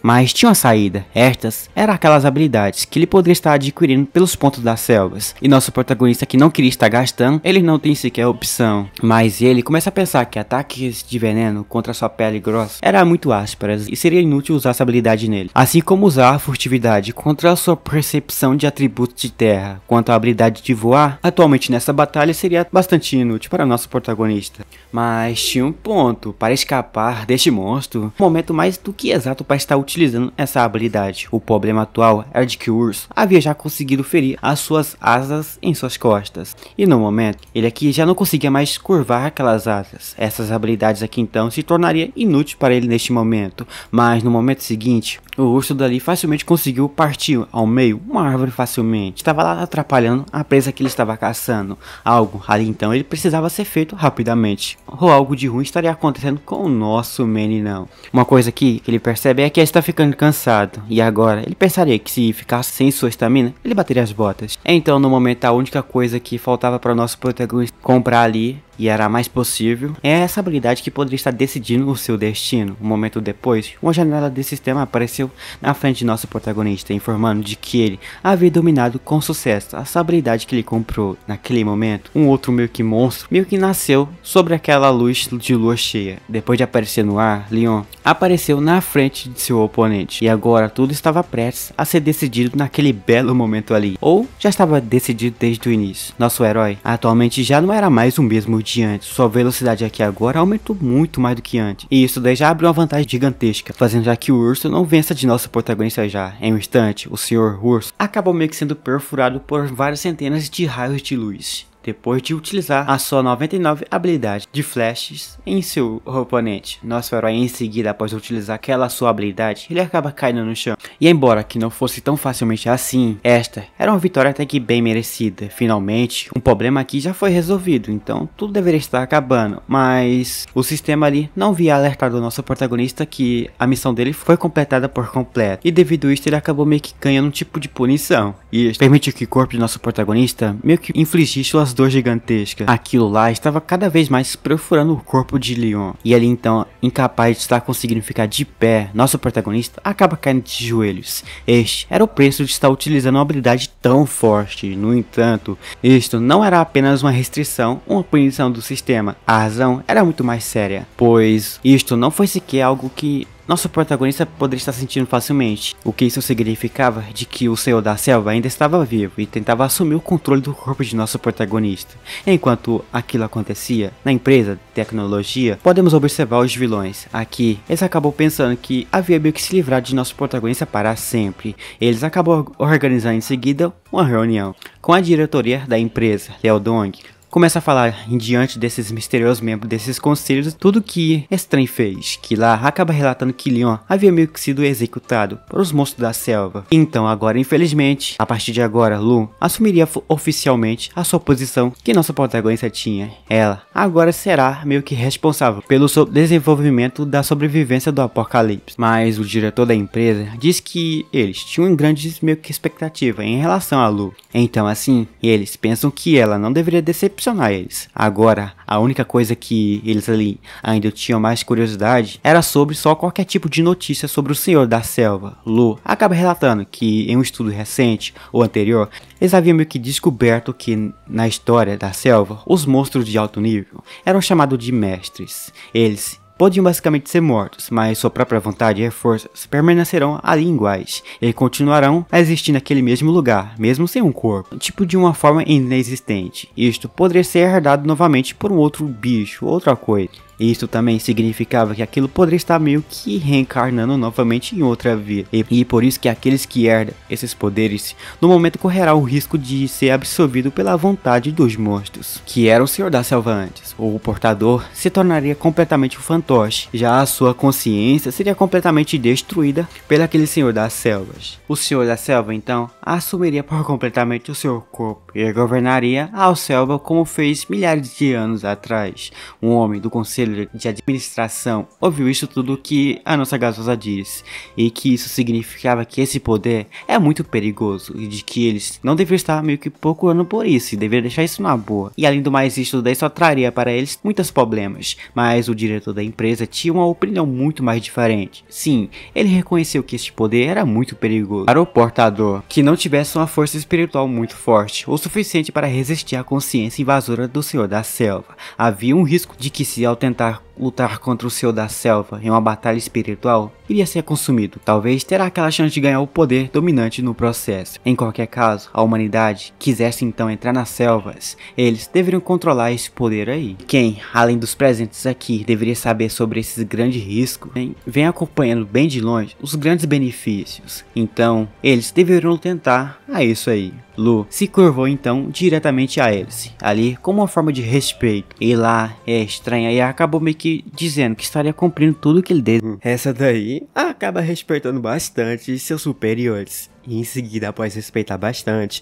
Mas tinha uma saída. Estas eram aquelas habilidades que ele poderia estar adquirindo pelos pontos das selvas. E nosso protagonista, que não queria estar gastando, ele não tem sequer opção. Mas ele começa a pensar que ataques de veneno contra sua pele grossa eram muito ásperas e seria inútil usar essa habilidade nele. Assim como usar a furtividade contra a sua percepção de atributos de terra. Quanto à habilidade de voar, atualmente nessa batalha seria bastante inútil para nosso protagonista. Mas tinha um ponto: para escapar deste monstro, um momento mais do que exato para estar utilizando essa habilidade. O problema atual era de que o urso havia já conseguido ferir as suas asas em suas costas, e no momento ele aqui já não conseguia mais curvar aquelas asas. Essas habilidades aqui então se tornaria inútil para ele neste momento, mas no momento seguinte o urso dali facilmente conseguiu partir ao meio uma árvore facilmente. Estava lá atrapalhando a presa que ele estava caçando. Algo ali então ele precisava ser feito rapidamente, ou algo de ruim estaria acontecendo com o nosso meninão. Uma coisa aqui que ele percebe é que ele está ficando cansado, e agora ele pensaria que se ficasse sem sua estamina, ele bateria as botas. Então no momento a única coisa que faltava para o nosso protagonista comprar ali, e era a mais possível, é essa habilidade que poderia estar decidindo o seu destino. Um momento depois, uma janela desse sistema apareceu na frente de nosso protagonista, informando de que ele havia dominado com sucesso essa habilidade que ele comprou. Naquele momento, um outro meio que monstro nasceu sobre aquela luz de lua cheia. Depois de aparecer no ar, Leon apareceu na frente de seu oponente, e agora tudo estava prestes a ser decidido naquele belo momento ali, ou já estava decidido desde o início. Nosso herói atualmente já não era mais o mesmo de antes. Sua velocidade aqui agora aumentou muito mais do que antes, e isso daí já abriu uma vantagem gigantesca, fazendo já que o urso não vença de nosso protagonista já. Em um instante, o senhor urso acabou meio que sendo perfurado por várias centenas de raios de luz, depois de utilizar a sua 99 habilidade de flashes em seu oponente. Nosso herói em seguida, após utilizar aquela sua habilidade, ele acaba caindo no chão. E embora que não fosse tão facilmente assim, esta era uma vitória até que bem merecida. Finalmente, um problema aqui já foi resolvido, então tudo deveria estar acabando. Mas o sistema ali não havia alertado o nosso protagonista que a missão dele foi completada por completo. E devido a isso, ele acabou meio que ganhando um tipo de punição. E isso permitiu que o corpo de nosso protagonista meio que infligisse suas dor gigantesca. Aquilo lá estava cada vez mais perfurando o corpo de Leon. E ali então, incapaz de estar conseguindo ficar de pé, nosso protagonista acaba caindo de joelhos. Este era o preço de estar utilizando uma habilidade tão forte. No entanto, isto não era apenas uma restrição, uma punição do sistema. A razão era muito mais séria, pois isto não foi sequer algo que nosso protagonista poderia estar sentindo facilmente. O que isso significava de que o Senhor da Selva ainda estava vivo e tentava assumir o controle do corpo de nosso protagonista. Enquanto aquilo acontecia, na empresa de tecnologia, podemos observar os vilões. Aqui, eles acabam pensando que havia meio que se livrar de nosso protagonista para sempre. Eles acabam organizando em seguida uma reunião com a diretoria da empresa, Liao Dong. Começa a falar em diante desses misteriosos membros desses conselhos tudo que esse trem fez, que lá acaba relatando que Leon havia meio que sido executado por os monstros da selva. Então agora, infelizmente, a partir de agora, Lu assumiria oficialmente a sua posição que nossa protagonista tinha. Ela agora será meio que responsável pelo desenvolvimento da sobrevivência do apocalipse. Mas o diretor da empresa diz que eles tinham grandes meio que expectativa em relação a Lu. Então assim, eles pensam que ela não deveria decepcionar eles. Agora, a única coisa que eles ali ainda tinham mais curiosidade era sobre só qualquer tipo de notícia sobre o Senhor da Selva. Lu acaba relatando que em um estudo recente, ou anterior, eles haviam meio que descoberto que na história da selva, os monstros de alto nível eram chamados de mestres. Eles podiam basicamente ser mortos, mas sua própria vontade e forças permanecerão ali iguais e continuarão a existir naquele mesmo lugar, mesmo sem um corpo, tipo de uma forma inexistente. Isto poderia ser herdado novamente por um outro bicho, outra coisa. Isso também significava que aquilo poderia estar meio que reencarnando novamente em outra vida. E por isso que aqueles que herdam esses poderes, no momento correrá o risco de ser absorvido pela vontade dos monstros, que era o Senhor da Selva antes. O portador se tornaria completamente um fantoche, já a sua consciência seria completamente destruída pelo aquele Senhor das Selvas. O Senhor da Selva então assumiria por completamente o seu corpo e governaria a selva como fez milhares de anos atrás. Um homem do conselho de administração ouviu isso tudo que a nossa gasosa disse, e que isso significava que esse poder é muito perigoso e de que eles não deveriam estar meio que procurando por isso e deveriam deixar isso na boa. E além do mais, isso daí só traria para eles muitos problemas, mas o diretor da empresa tinha uma opinião muito mais diferente. Sim, ele reconheceu que este poder era muito perigoso para o portador, que não tivesse uma força espiritual muito forte, o suficiente para resistir à consciência invasora do Senhor da Selva. Havia um risco de que, se ao tentar lutar contra o Senhor da Selva em uma batalha espiritual, iria ser consumido. Talvez terá aquela chance de ganhar o poder dominante no processo. Em qualquer caso, a humanidade quisesse então entrar nas selvas, eles deveriam controlar esse poder aí. Quem, além dos presentes aqui, deveria saber sobre esses grandes riscos, vem acompanhando bem de longe os grandes benefícios. Então, eles deveriam tentar a isso aí. Lu se curvou então diretamente a Alice, ali como uma forma de respeito. E lá é estranha e acabou meio que dizendo que estaria cumprindo tudo que ele deseja. Essa daí acaba respeitando bastante seus superiores. E em seguida, após respeitar bastante,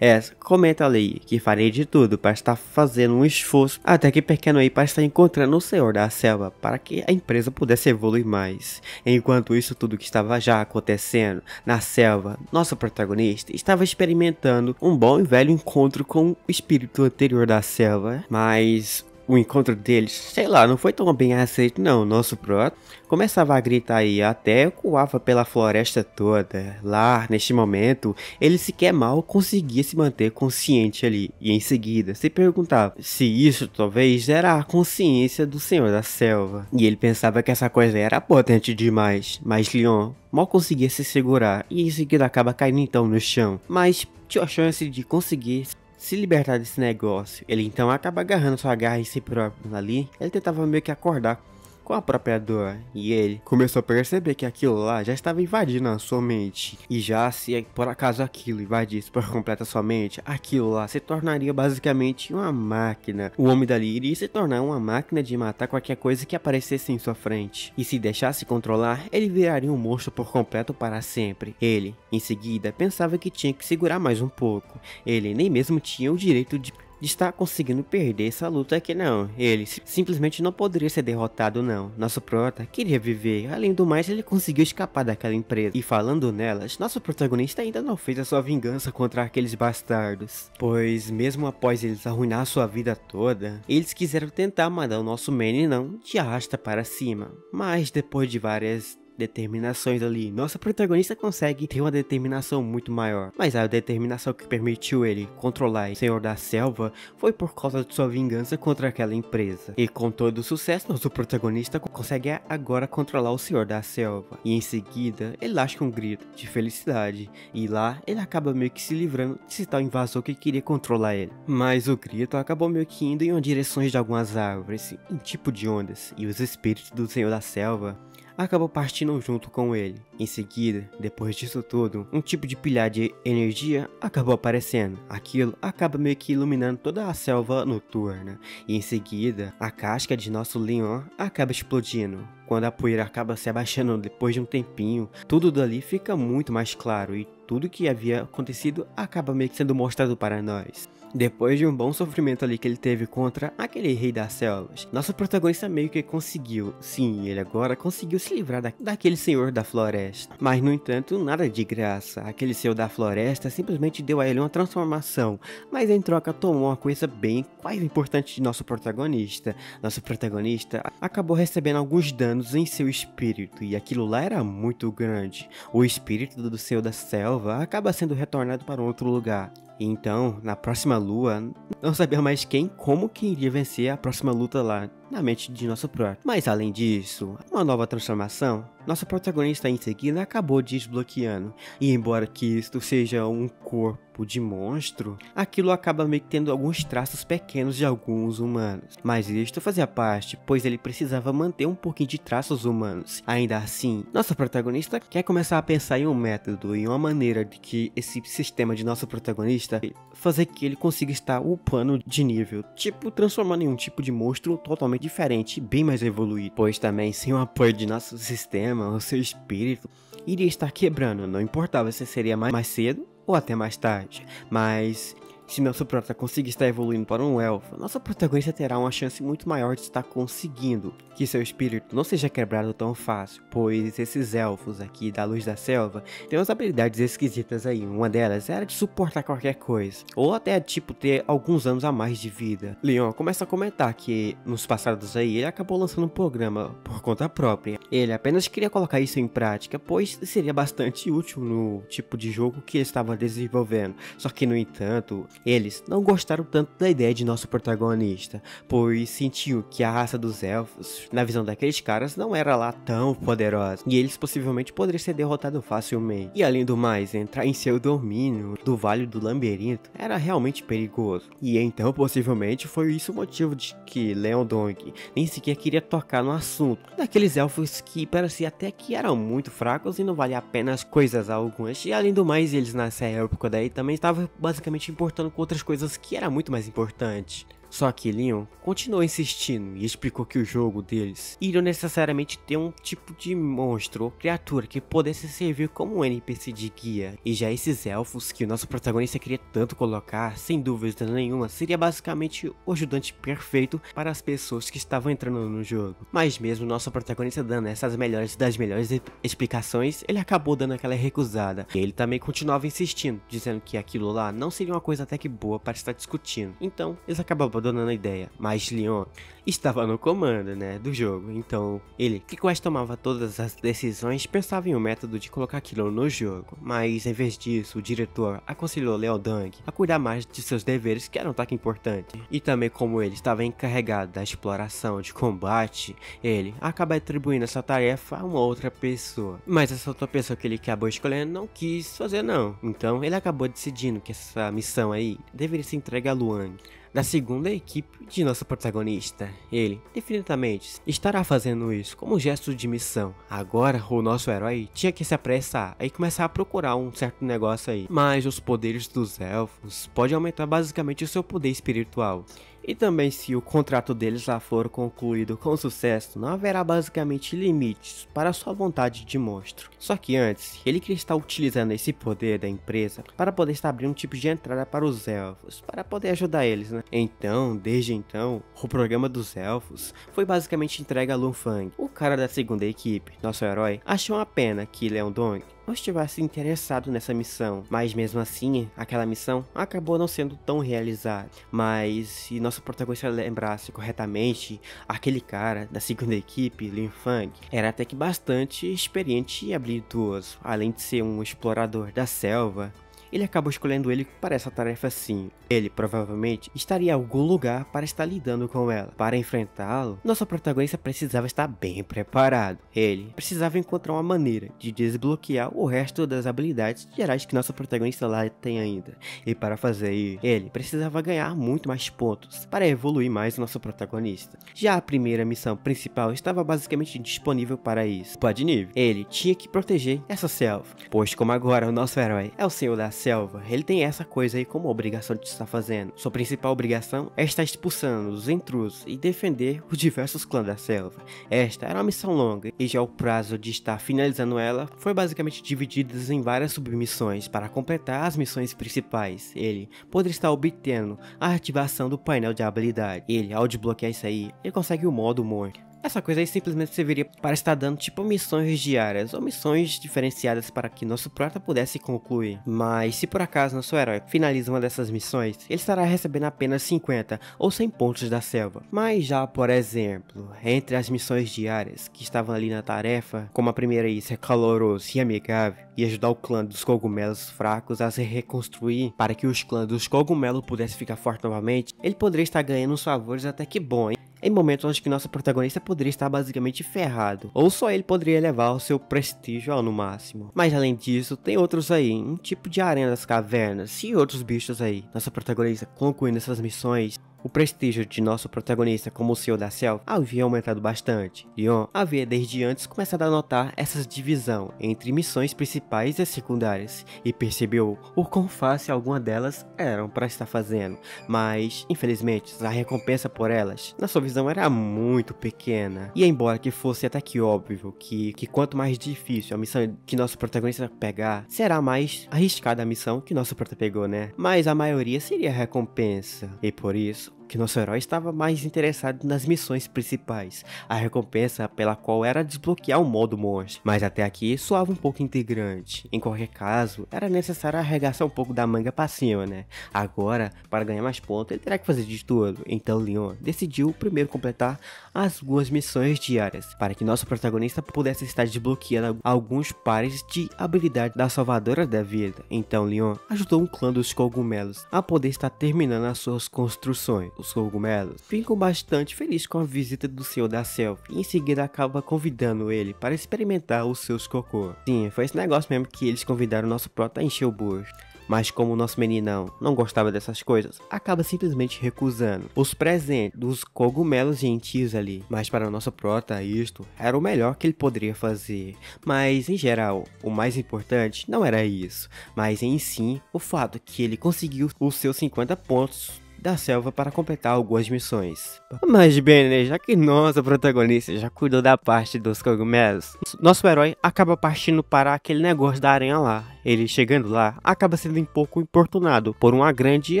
comenta ali que farei de tudo para estar fazendo um esforço até que pequeno aí para estar encontrando o Senhor da Selva para que a empresa pudesse evoluir mais. Enquanto isso tudo que estava já acontecendo na selva, nosso protagonista estava experimentando um bom e velho encontro com o espírito anterior da selva, mas o encontro deles, sei lá, não foi tão bem aceito não. Nosso prota começava a gritar e até ecoava pela floresta toda. Lá, neste momento, ele sequer mal conseguia se manter consciente ali. E em seguida, se perguntava se isso talvez era a consciência do Senhor da Selva. E ele pensava que essa coisa era potente demais. Mas Leon mal conseguia se segurar e em seguida acaba caindo então no chão. Mas tinha a chance de conseguir se libertar desse negócio. Ele então acaba agarrando sua garra em si próprio ali. Ele tentava meio que acordar com a própria dor, e ele começou a perceber que aquilo lá já estava invadindo a sua mente. E já se por acaso aquilo invadisse por completo a sua mente, aquilo lá se tornaria basicamente uma máquina. O homem dali iria se tornar uma máquina de matar qualquer coisa que aparecesse em sua frente. E se deixasse controlar, ele viraria um monstro por completo para sempre. Ele, em seguida, pensava que tinha que segurar mais um pouco. Ele nem mesmo tinha o direito de estar conseguindo perder essa luta aqui não. Ele simplesmente não poderia ser derrotado não. Nosso prota queria viver. Além do mais, ele conseguiu escapar daquela empresa. E falando nelas, nosso protagonista ainda não fez a sua vingança contra aqueles bastardos. Pois mesmo após eles arruinar sua vida toda, eles quiseram tentar mandar o nosso meninão de arrasta para cima. Mas depois de várias determinações ali, nosso protagonista consegue ter uma determinação muito maior, mas a determinação que permitiu ele controlar o Senhor da Selva foi por causa de sua vingança contra aquela empresa. E com todo o sucesso, nosso protagonista consegue agora controlar o Senhor da Selva, e em seguida ele lasca um grito de felicidade, e lá ele acaba meio que se livrando desse tal invasor que queria controlar ele. Mas o grito acabou meio que indo em direções de algumas árvores, em tipo de ondas, e os espíritos do Senhor da Selva acabou partindo junto com ele. Em seguida, depois disso tudo, um tipo de pilhar de energia acabou aparecendo. Aquilo acaba meio que iluminando toda a selva noturna. E em seguida, a casca de nosso Leon acaba explodindo. Quando a poeira acaba se abaixando depois de um tempinho, tudo dali fica muito mais claro e tudo que havia acontecido acaba meio que sendo mostrado para nós. Depois de um bom sofrimento ali que ele teve contra aquele rei das selvas, nosso protagonista meio que conseguiu. Sim, ele agora conseguiu se livrar daquele senhor da floresta. Mas no entanto, nada de graça. Aquele senhor da floresta simplesmente deu a ele uma transformação, mas em troca tomou uma coisa bem quase importante de nosso protagonista. Nosso protagonista acabou recebendo alguns danos em seu espírito, e aquilo lá era muito grande. O espírito do senhor da selva acaba sendo retornado para outro lugar. E então, na próxima lua, não sabia mais como que iria vencer a próxima luta lá na mente de nosso próprio. Mas além disso, uma nova transformação, nossa protagonista em seguida acabou desbloqueando. E embora que isto seja um corpo de monstro, aquilo acaba meio que tendo alguns traços pequenos de alguns humanos. Mas isto fazia parte, pois ele precisava manter um pouquinho de traços humanos. Ainda assim, nossa protagonista quer começar a pensar em um método, em uma maneira de que esse sistema de nosso protagonista fazer que ele consiga estar upando de nível, tipo transformando em um tipo de monstro totalmente diferente e bem mais evoluído, pois também sem o apoio de nosso sistema, o seu espírito iria estar quebrando, não importava se seria mais cedo ou até mais tarde, mas se nosso protagonista conseguir estar evoluindo para um elfo, nossa protagonista terá uma chance muito maior de estar conseguindo que seu espírito não seja quebrado tão fácil, pois esses elfos aqui da Luz da Selva têm umas habilidades esquisitas aí. Uma delas era de suportar qualquer coisa, ou até tipo ter alguns anos a mais de vida. Leon começa a comentar que nos passados aí ele acabou lançando um programa por conta própria. Ele apenas queria colocar isso em prática, pois seria bastante útil no tipo de jogo que ele estava desenvolvendo. Só que no entanto, eles não gostaram tanto da ideia de nosso protagonista, pois sentiu que a raça dos elfos, na visão daqueles caras, não era lá tão poderosa, e eles possivelmente poderiam ser derrotados facilmente. E além do mais, entrar em seu domínio do Vale do Labirinto era realmente perigoso. E então possivelmente foi isso o motivo de que Leondong nem sequer queria tocar no assunto daqueles elfos que parecia até que eram muito fracos e não valia apenas coisas algumas. E além do mais, eles nessa época daí também estavam basicamente importando com outras coisas que era muito mais importante. Só que Leon continuou insistindo e explicou que o jogo deles iria necessariamente ter um tipo de monstro ou criatura que pudesse servir como um NPC de guia. E já esses elfos que o nosso protagonista queria tanto colocar, sem dúvida nenhuma, seria basicamente o ajudante perfeito para as pessoas que estavam entrando no jogo. Mas mesmo nosso protagonista dando essas melhores das melhores explicações, ele acabou dando aquela recusada. E ele também continuava insistindo, dizendo que aquilo lá não seria uma coisa até que boa para estar discutindo. Então eles acabaram abandonando a ideia, mas Leon estava no comando, do jogo, então ele, que quase tomava todas as decisões, pensava em um método de colocar aquilo no jogo, mas em vez disso, o diretor aconselhou Leondong a cuidar mais de seus deveres, que eram tão importantes, e também como ele estava encarregado da exploração de combate, ele acaba atribuindo essa tarefa a uma outra pessoa, mas essa outra pessoa que ele acabou escolhendo não quis fazer não, então ele acabou decidindo que essa missão aí deveria ser entregue a Luang, da segunda equipe de nosso protagonista. Ele, definitivamente, estará fazendo isso como gesto de missão. Agora, o nosso herói tinha que se apressar e começar a procurar um certo negócio aí. Mas os poderes dos elfos podem aumentar basicamente o seu poder espiritual. E também, se o contrato deles lá for concluído com sucesso, não haverá basicamente limites para a sua vontade de monstro. Só que antes, ele queria estar utilizando esse poder da empresa para poder estar abrindo um tipo de entrada para os elfos, para poder ajudar eles, Então, desde então, o programa dos elfos foi basicamente entregue a Lunfang. O cara da segunda equipe, nosso herói, achou uma pena que Leondong não estivesse interessado nessa missão, mas mesmo assim, aquela missão acabou não sendo tão realizada. Mas se nosso protagonista lembrasse corretamente, aquele cara da segunda equipe, Lin Fang, era até que bastante experiente e habilidoso, além de ser um explorador da selva. Ele acabou escolhendo ele para essa tarefa sim. Ele provavelmente estaria em algum lugar para estar lidando com ela. Para enfrentá-lo, nosso protagonista precisava estar bem preparado. Ele precisava encontrar uma maneira de desbloquear o resto das habilidades gerais que nosso protagonista lá tem ainda. E para fazer isso, ele precisava ganhar muito mais pontos para evoluir mais o nosso protagonista. Já a primeira missão principal estava basicamente disponível para isso. De nível, ele tinha que proteger essa selva, pois como agora o nosso herói é o senhor da selva, ele tem essa coisa aí como obrigação de estar fazendo. Sua principal obrigação é estar expulsando os intrusos e defender os diversos clãs da selva. Esta era uma missão longa e já o prazo de estar finalizando ela foi basicamente dividido em várias submissões para completar as missões principais. Ele poderia estar obtendo a ativação do painel de habilidade. Ele, ao desbloquear isso aí, ele consegue o modo monstro. Essa coisa aí simplesmente serviria para estar dando tipo missões diárias ou missões diferenciadas para que nosso prota pudesse concluir. Mas se por acaso nosso herói finaliza uma dessas missões, ele estará recebendo apenas 50 ou 100 pontos da selva. Mas já, por exemplo, entre as missões diárias que estavam ali na tarefa, como a primeira aí, ser caloroso e amigável e ajudar o clã dos cogumelos fracos a se reconstruir para que os clãs dos cogumelos pudessem ficar fortes novamente, ele poderia estar ganhando uns favores até que bom, hein? Em momentos onde que nosso protagonista poderia estar basicamente ferrado, ou só ele poderia elevar o seu prestígio ao no máximo. Mas além disso, tem outros aí, um tipo de aranha das cavernas e outros bichos aí. Nossa protagonista concluindo essas missões, o prestígio de nosso protagonista como o Senhor da Selva havia aumentado bastante. Leon havia desde antes começado a notar essa divisão entre missões principais e secundárias e percebeu o quão fácil algumas delas eram para estar fazendo, mas infelizmente a recompensa por elas, na sua visão, era muito pequena. E embora que fosse até que óbvio que quanto mais difícil a missão que nosso protagonista pegar, será mais arriscada a missão que nosso protagonista pegou, né? Mas a maioria seria recompensa, e por isso que nosso herói estava mais interessado nas missões principais, a recompensa pela qual era desbloquear o modo monstro. Mas até aqui soava um pouco integrante. Em qualquer caso, era necessário arregaçar um pouco da manga pra cima, né? Agora, para ganhar mais pontos, ele terá que fazer de tudo. Então Leon decidiu primeiro completar as duas missões diárias, para que nosso protagonista pudesse estar desbloqueando alguns pares de habilidade da salvadora da vida. Então Leon ajudou um clã dos cogumelos a poder estar terminando as suas construções. Os cogumelos ficam bastante felizes com a visita do Senhor da Selva e em seguida acaba convidando ele para experimentar os seus cocô. Sim, foi esse negócio mesmo que eles convidaram o nosso prota a encher o bucho. Mas como o nosso meninão não gostava dessas coisas, acaba simplesmente recusando os presentes dos cogumelos gentis ali. Mas para o nosso prota, isto era o melhor que ele poderia fazer. Mas em geral, o mais importante não era isso, mas em si o fato que ele conseguiu os seus 50 pontos da selva para completar algumas missões. Mas bem, né, já que nossa protagonista já cuidou da parte dos cogumelos, nosso herói acaba partindo para aquele negócio da aranha lá. Ele chegando lá, acaba sendo um pouco importunado por uma grande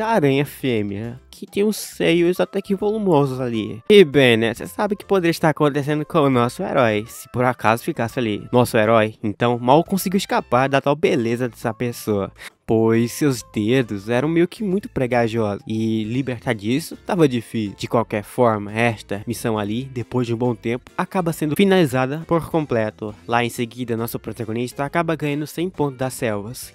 aranha fêmea, que tem uns seios até que volumosos ali. E bem, né, você sabe que poderia estar acontecendo com o nosso herói, se por acaso ficasse ali. Nosso herói, então, mal conseguiu escapar da tal beleza dessa pessoa, pois seus dedos eram meio que muito pegajosos, e libertar disso estava difícil. De qualquer forma, esta missão ali, depois de um bom tempo, acaba sendo finalizada por completo. Lá em seguida, nosso protagonista acaba ganhando 100 pontos das selvas,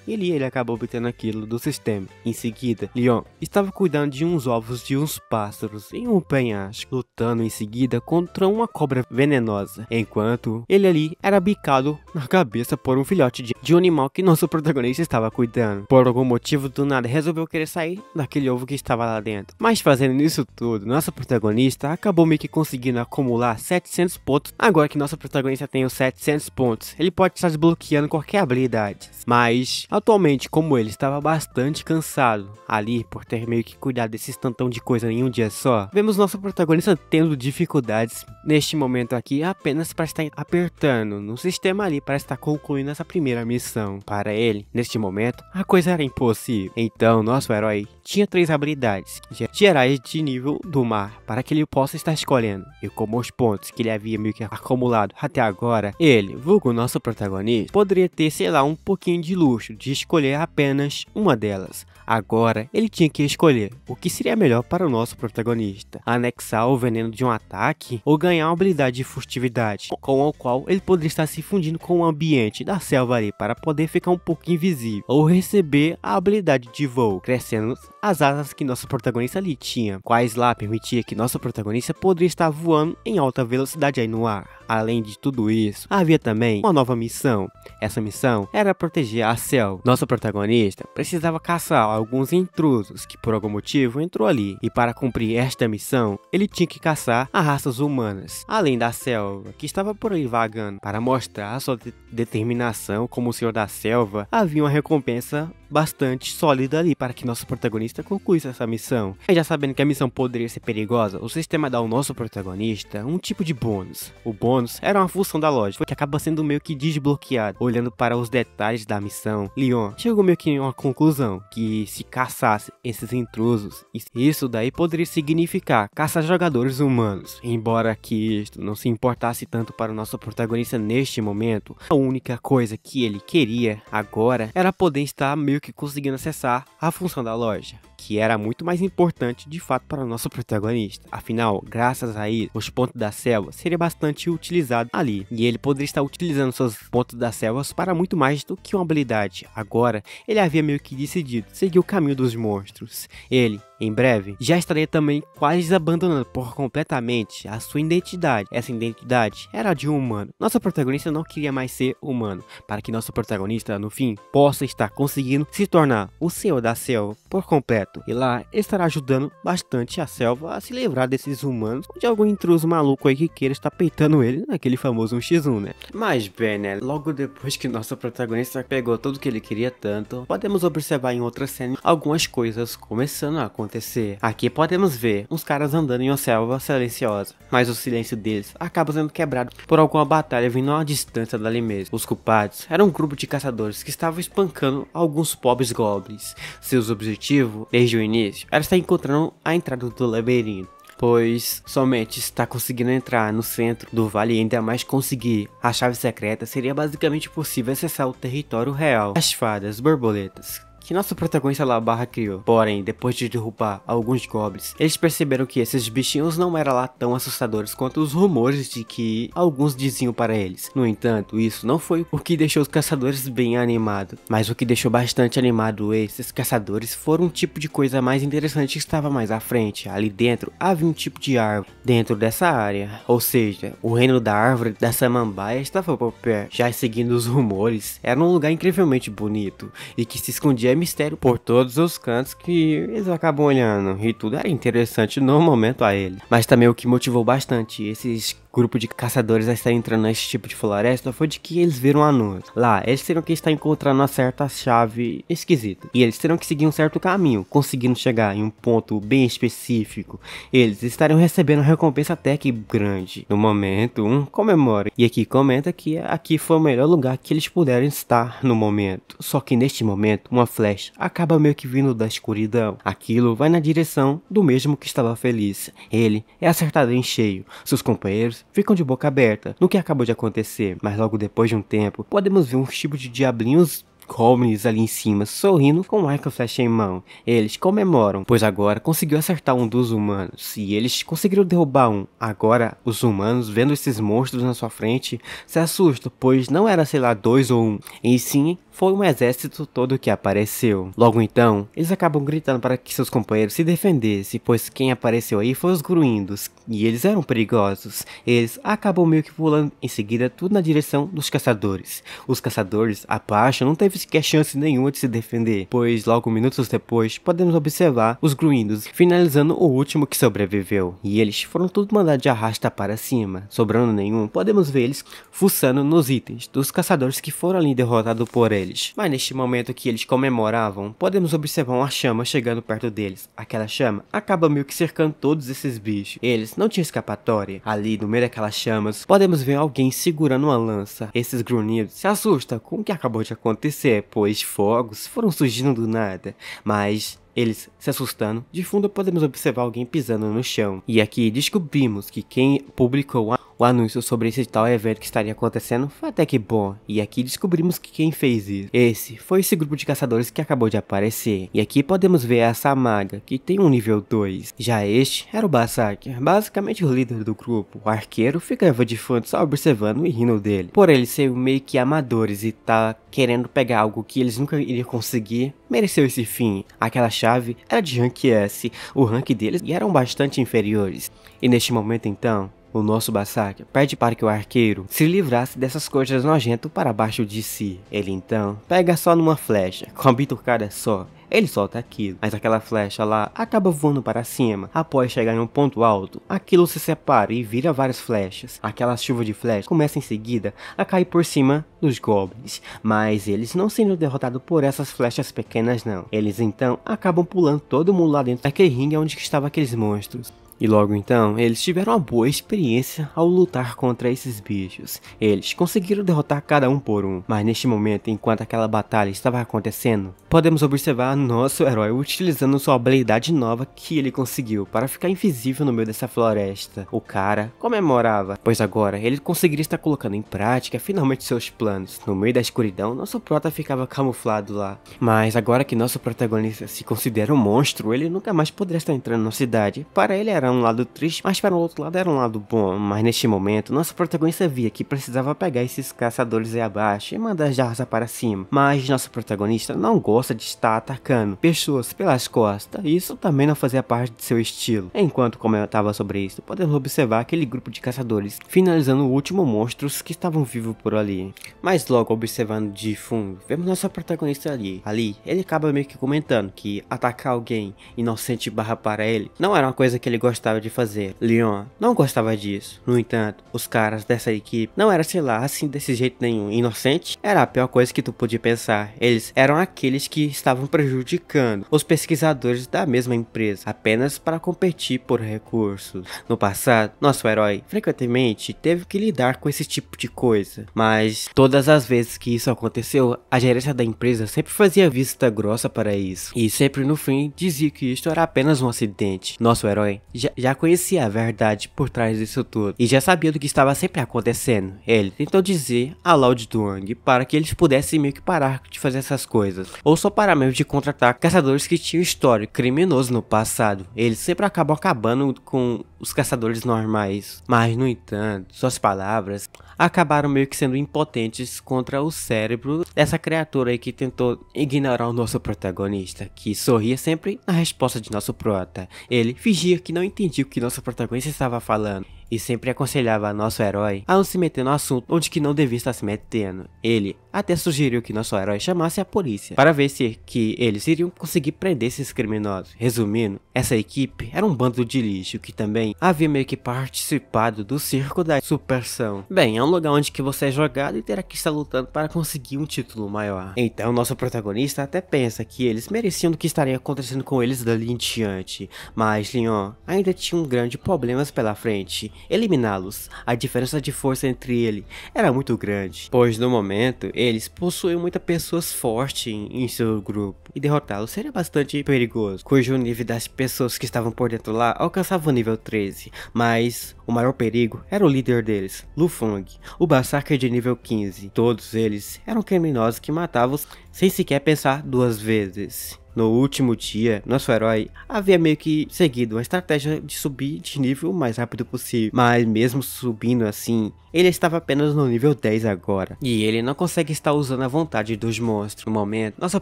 e ali ele acaba obtendo aquilo do sistema. Em seguida, Leon estava cuidando de uns ovos de uns pássaros em um penhasco, lutando em seguida contra uma cobra venenosa, enquanto ele ali era bicado na cabeça por um filhote de um animal que nosso protagonista estava cuidando. Por algum motivo, do nada, resolveu querer sair daquele ovo que estava lá dentro. Mas fazendo isso tudo, nossa protagonista acabou meio que conseguindo acumular 700 pontos. Agora que nossa protagonista tem os 700 pontos, ele pode estar desbloqueando qualquer habilidade. Mas, atualmente, como ele estava bastante cansado ali por ter meio que cuidado desses tantão de coisa em um dia só, vemos nosso protagonista tendo dificuldades neste momento aqui apenas para estar apertando no sistema ali para estar concluindo essa primeira missão. Para ele, neste momento, a coisa era impossível. Então, nosso herói tinha 3 habilidades gerais de nível do mar para que ele possa estar escolhendo. E como os pontos que ele havia meio que acumulado até agora, ele, vulgo nosso protagonista, poderia ter, sei lá, um pouquinho de luxo de escolher apenas uma delas. Agora, ele tinha que escolher o que seria melhor para o nosso protagonista: anexar o veneno de um ataque ou ganhar uma habilidade de furtividade, com a qual ele poderia estar se fundindo com o ambiente da selva ali para poder ficar um pouco invisível, ou receber a habilidade de voo, crescendo as asas que nosso protagonista ali tinha, quais lá permitia que nosso protagonista poderia estar voando em alta velocidade aí no ar. Além de tudo isso, havia também uma nova missão. Essa missão era proteger a selva. Nosso protagonista precisava caçar alguns intrusos que por algum motivo entrou ali, e para cumprir esta missão, ele tinha que caçar as raças humanas, além da selva, que estava por aí vagando. Para mostrar a sua determinação como o Senhor da Selva, havia uma recompensa bastante sólida ali para que nosso protagonista concluísse essa missão. E já sabendo que a missão poderia ser perigosa, o sistema dá ao nosso protagonista um tipo de bônus. O bônus era uma função da loja, que acaba sendo meio que desbloqueado. Olhando para os detalhes da missão, Leon chegou meio que em uma conclusão, que se caçasse esses intrusos, isso daí poderia significar caçar jogadores humanos. Embora que isto não se importasse tanto para o nosso protagonista neste momento, a única coisa que ele queria agora era poder estar meio que conseguindo acessar a função da loja, que era muito mais importante de fato para o nosso protagonista. Afinal, graças a isso, os pontos da selva seria bastante utilizado ali, e ele poderia estar utilizando seus pontos das selvas para muito mais do que uma habilidade. Agora, ele havia meio que decidido seguir o caminho dos monstros. Ele, em breve, já estaria também quase abandonando por completamente a sua identidade. Essa identidade era a de um humano. Nosso protagonista não queria mais ser humano, para que nosso protagonista, no fim, possa estar conseguindo se tornar o senhor da selva por completo. E lá, ele estará ajudando bastante a selva a se livrar desses humanos ou de algum intruso maluco aí que queira estar peitando ele naquele famoso 1x1, né? Mas bem, né? Logo depois que nosso protagonista pegou tudo que ele queria tanto, podemos observar em outra cena algumas coisas começando a acontecer. Aqui podemos ver uns caras andando em uma selva silenciosa, mas o silêncio deles acaba sendo quebrado por alguma batalha vindo a uma distância dali mesmo. Os culpados eram um grupo de caçadores que estavam espancando alguns pobres goblins. Seus objetivos, desde o início, era estar encontrando a entrada do labirinto, pois somente estar conseguindo entrar no centro do vale e ainda mais conseguir a chave secreta seria basicamente possível acessar o território real. As fadas borboletas que nosso protagonista Labarra criou. Porém, depois de derrubar alguns goblins, eles perceberam que esses bichinhos não eram lá tão assustadores quanto os rumores de que alguns diziam para eles. No entanto, isso não foi o que deixou os caçadores bem animados, mas o que deixou bastante animado esses caçadores foram um tipo de coisa mais interessante que estava mais à frente. Ali dentro havia um tipo de árvore dentro dessa área, ou seja, o reino da árvore da samambaia estava por perto. Já seguindo os rumores, era um lugar incrivelmente bonito e que se escondia mistério por todos os cantos que eles acabam olhando, e tudo era interessante no momento a ele. Mas também o que motivou bastante esses grupo de caçadores a estar entrando nesse tipo de floresta foi de que eles viram anúncios. Lá, eles terão que estar encontrando uma certa chave esquisita, e eles terão que seguir um certo caminho, conseguindo chegar em um ponto bem específico. Eles estariam recebendo recompensa até que grande. No momento, comemora. E aqui comenta que aqui foi o melhor lugar que eles puderam estar no momento. Só que neste momento, uma flecha acaba meio que vindo da escuridão. Aquilo vai na direção do mesmo que estava feliz. Ele é acertado em cheio. Seus companheiros ficam de boca aberta no que acabou de acontecer, mas logo depois de um tempo, podemos ver um tipo de diablinhos goblins ali em cima, sorrindo com um arco e flecha em mão. Eles comemoram, pois agora conseguiu acertar um dos humanos, e eles conseguiram derrubar um. Agora, os humanos, vendo esses monstros na sua frente, se assustam, pois não era, sei lá, 2 ou 1, e sim foi um exército todo que apareceu. Logo então, eles acabam gritando para que seus companheiros se defendessem, pois quem apareceu aí foi os gruindos, e eles eram perigosos. Eles acabam meio que pulando em seguida tudo na direção dos caçadores. Os caçadores, abaixo, não teve sequer chance nenhuma de se defender, pois logo minutos depois, podemos observar os gruindos finalizando o último que sobreviveu, e eles foram todos mandados de arrasta para cima. Sobrando nenhum, podemos ver eles fuçando nos itens dos caçadores que foram ali derrotados por eles. Mas neste momento que eles comemoravam, podemos observar uma chama chegando perto deles. Aquela chama acaba meio que cercando todos esses bichos. Eles não tinham escapatória. Ali no meio daquelas chamas, podemos ver alguém segurando uma lança. Esses grunhidos se assustam com o que acabou de acontecer, pois fogos foram surgindo do nada. Mas eles se assustando, de fundo podemos observar alguém pisando no chão. E aqui descobrimos que quem publicou o anúncio sobre esse tal evento que estaria acontecendo foi até que bom. E aqui descobrimos que quem fez isso, esse foi esse grupo de caçadores que acabou de aparecer. E aqui podemos ver essa maga, que tem um nível 2. Já este era o Berserker, basicamente o líder do grupo. O arqueiro ficava de fundo só observando e rindo dele. Por eles serem meio que amadores e tá querendo pegar algo que eles nunca iriam conseguir, mereceu esse fim. Aquela chave era de rank S, o rank deles eram bastante inferiores. E neste momento então, o nosso Berserker pede para que o arqueiro se livrasse dessas coisas nojentas para baixo de si. Ele então pega só numa flecha, com a bitucada só, ele solta aquilo, mas aquela flecha lá acaba voando para cima. Após chegar em um ponto alto, aquilo se separa e vira várias flechas. Aquela chuva de flechas começa em seguida a cair por cima dos goblins, mas eles não sendo derrotados por essas flechas pequenas não. Eles então acabam pulando todo mundo lá dentro daquele ringue onde estavam aqueles monstros. E logo então, eles tiveram uma boa experiência ao lutar contra esses bichos. Eles conseguiram derrotar cada um por um, mas neste momento, enquanto aquela batalha estava acontecendo, podemos observar nosso herói utilizando sua habilidade nova que ele conseguiu para ficar invisível no meio dessa floresta. O cara comemorava, pois agora ele conseguiria estar colocando em prática finalmente seus planos. No meio da escuridão, nosso prota ficava camuflado lá. Mas agora que nosso protagonista se considera um monstro, ele nunca mais poderia estar entrando na cidade. Para ele era um lado triste, mas para o outro lado era um lado bom. Mas neste momento, nosso protagonista via que precisava pegar esses caçadores aí abaixo e mandar as jarras para cima. Mas nosso protagonista não gosta de estar atacando pessoas pelas costas. Isso também não fazia parte de seu estilo. Enquanto comentava sobre isso, podemos observar aquele grupo de caçadores finalizando o último monstros que estavam vivos por ali. Mas logo observando de fundo, vemos nosso protagonista ali. Ele acaba meio que comentando que atacar alguém inocente barra para ele não era uma coisa que ele gostava de fazer. Leon não gostava disso. No entanto, os caras dessa equipe não eram, sei lá, assim desse jeito nenhum. Inocente era a pior coisa que tu podia pensar. Eles eram aqueles que estavam prejudicando os pesquisadores da mesma empresa, apenas para competir por recursos. No passado, nosso herói frequentemente teve que lidar com esse tipo de coisa, mas todas as vezes que isso aconteceu, a gerência da empresa sempre fazia vista grossa para isso, e sempre no fim dizia que isto era apenas um acidente. Nosso herói já conhecia a verdade por trás disso tudo e já sabia do que estava sempre acontecendo. Ele tentou dizer a Loud Duang para que eles pudessem meio que parar de fazer essas coisas, ou só parar mesmo de contratar caçadores que tinham histórico criminoso no passado. Eles sempre acabam acabando com os caçadores normais, mas no entanto, suas palavras acabaram meio que sendo impotentes contra o cérebro dessa criatura aí que tentou ignorar o nosso protagonista, que sorria sempre na resposta de nosso prota. Ele fingia que não entendia o que nosso protagonista estava falando e sempre aconselhava nosso herói a não se meter no assunto onde que não devia estar se metendo. Ele até sugeriu que nosso herói chamasse a polícia para ver se que eles iriam conseguir prender esses criminosos. Resumindo, essa equipe era um bando de lixo que também havia meio que participado do circo da supersão. Bem, é um lugar onde que você é jogado e terá que estar lutando para conseguir um título maior. Então nosso protagonista até pensa que eles mereciam o que estaria acontecendo com eles dali em diante, mas Leon ainda tinha grandes problemas pela frente. Eliminá-los, a diferença de força entre ele era muito grande, pois no momento eles possuíam muitas pessoas fortes em seu grupo e derrotá-los seria bastante perigoso, cujo nível das pessoas que estavam por dentro lá alcançava o nível 13, mas o maior perigo era o líder deles, Lu Feng, o Berserker de nível 15. Todos eles eram criminosos que matavam sem sequer pensar duas vezes. No último dia, nosso herói havia meio que seguido uma estratégia de subir de nível o mais rápido possível, mas mesmo subindo assim, ele estava apenas no nível 10 agora, e ele não consegue estar usando a vontade dos monstros. No momento, nosso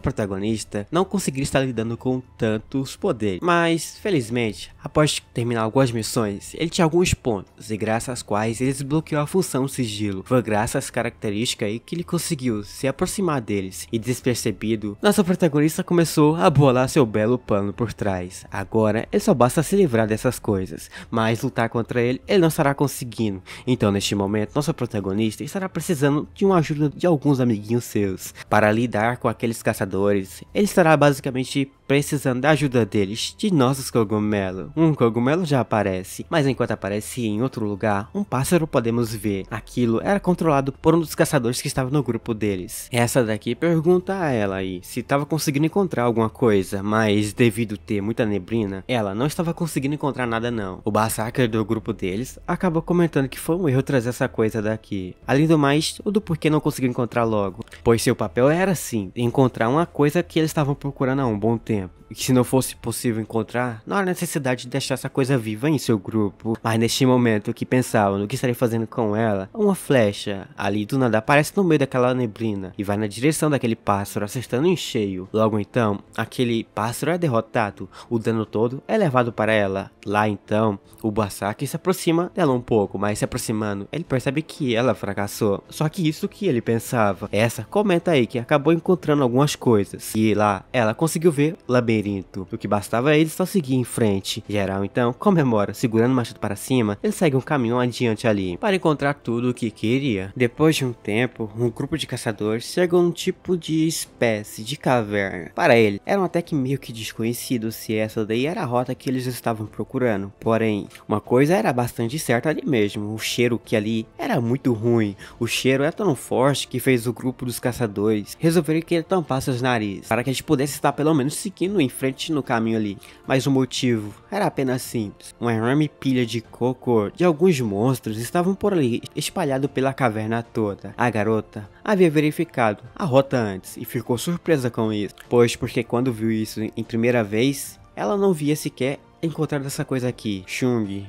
protagonista não conseguiria estar lidando com tantos poderes, mas felizmente, após terminar algumas missões, ele tinha alguns pontos, e graças às quais ele desbloqueou a função sigilo. Foi graças a essa característica aí que ele conseguiu se aproximar deles, e despercebido, nosso protagonista começou a bolar seu belo plano por trás. Agora, ele só basta se livrar dessas coisas, mas lutar contra ele não estará conseguindo. Então, neste momento, nosso protagonista estará precisando de uma ajuda de alguns amiguinhos seus. Para lidar com aqueles caçadores, ele estará basicamente precisando da ajuda deles, de nossos cogumelos. Um cogumelo já aparece, mas enquanto aparecia em outro lugar, um pássaro podemos ver. Aquilo era controlado por um dos caçadores que estava no grupo deles. Essa daqui pergunta a ela aí se estava conseguindo encontrar alguma coisa, mas devido ter muita neblina, ela não estava conseguindo encontrar nada não. O Berserker do grupo deles acabou comentando que foi um erro trazer essa coisa daqui. Além do mais, o do porquê não conseguiu encontrar logo, pois seu papel era sim, encontrar uma coisa que eles estavam procurando há um bom tempo. tempo, e que se não fosse possível encontrar, não há necessidade de deixar essa coisa viva em seu grupo. Mas neste momento que pensavam no que estaria fazendo com ela, uma flecha ali do nada aparece no meio daquela neblina e vai na direção daquele pássaro, acertando em cheio. Logo então, aquele pássaro é derrotado, o dano todo é levado para ela. Lá então, o Basaki se aproxima dela um pouco, mas se aproximando, ele percebe que ela fracassou. Só que isso que ele pensava. Essa comenta aí que acabou encontrando algumas coisas, e lá ela conseguiu ver o labirinto. O que bastava a ele só seguir em frente. Geral então comemora, segurando o machado para cima, ele segue um caminho adiante ali, para encontrar tudo o que queria. Depois de um tempo, um grupo de caçadores chegou num tipo de espécie de caverna. Para ele, eram até que meio que desconhecido se essa daí era a rota que eles estavam procurando. Porém, uma coisa era bastante certa ali mesmo, o cheiro que ali era muito ruim. O cheiro era tão forte que fez o grupo dos caçadores resolverem que ele tampasse os narizes, para que eles pudessem estar pelo menos seguindo em frente no caminho ali. Mas o motivo era apenas simples. Uma enorme pilha de cocô de alguns monstros estavam por ali, espalhado pela caverna toda. A garota havia verificado a rota antes e ficou surpresa com isso, porque quando viu isso em primeira vez, ela não via sequer encontrar essa coisa aqui. Chung,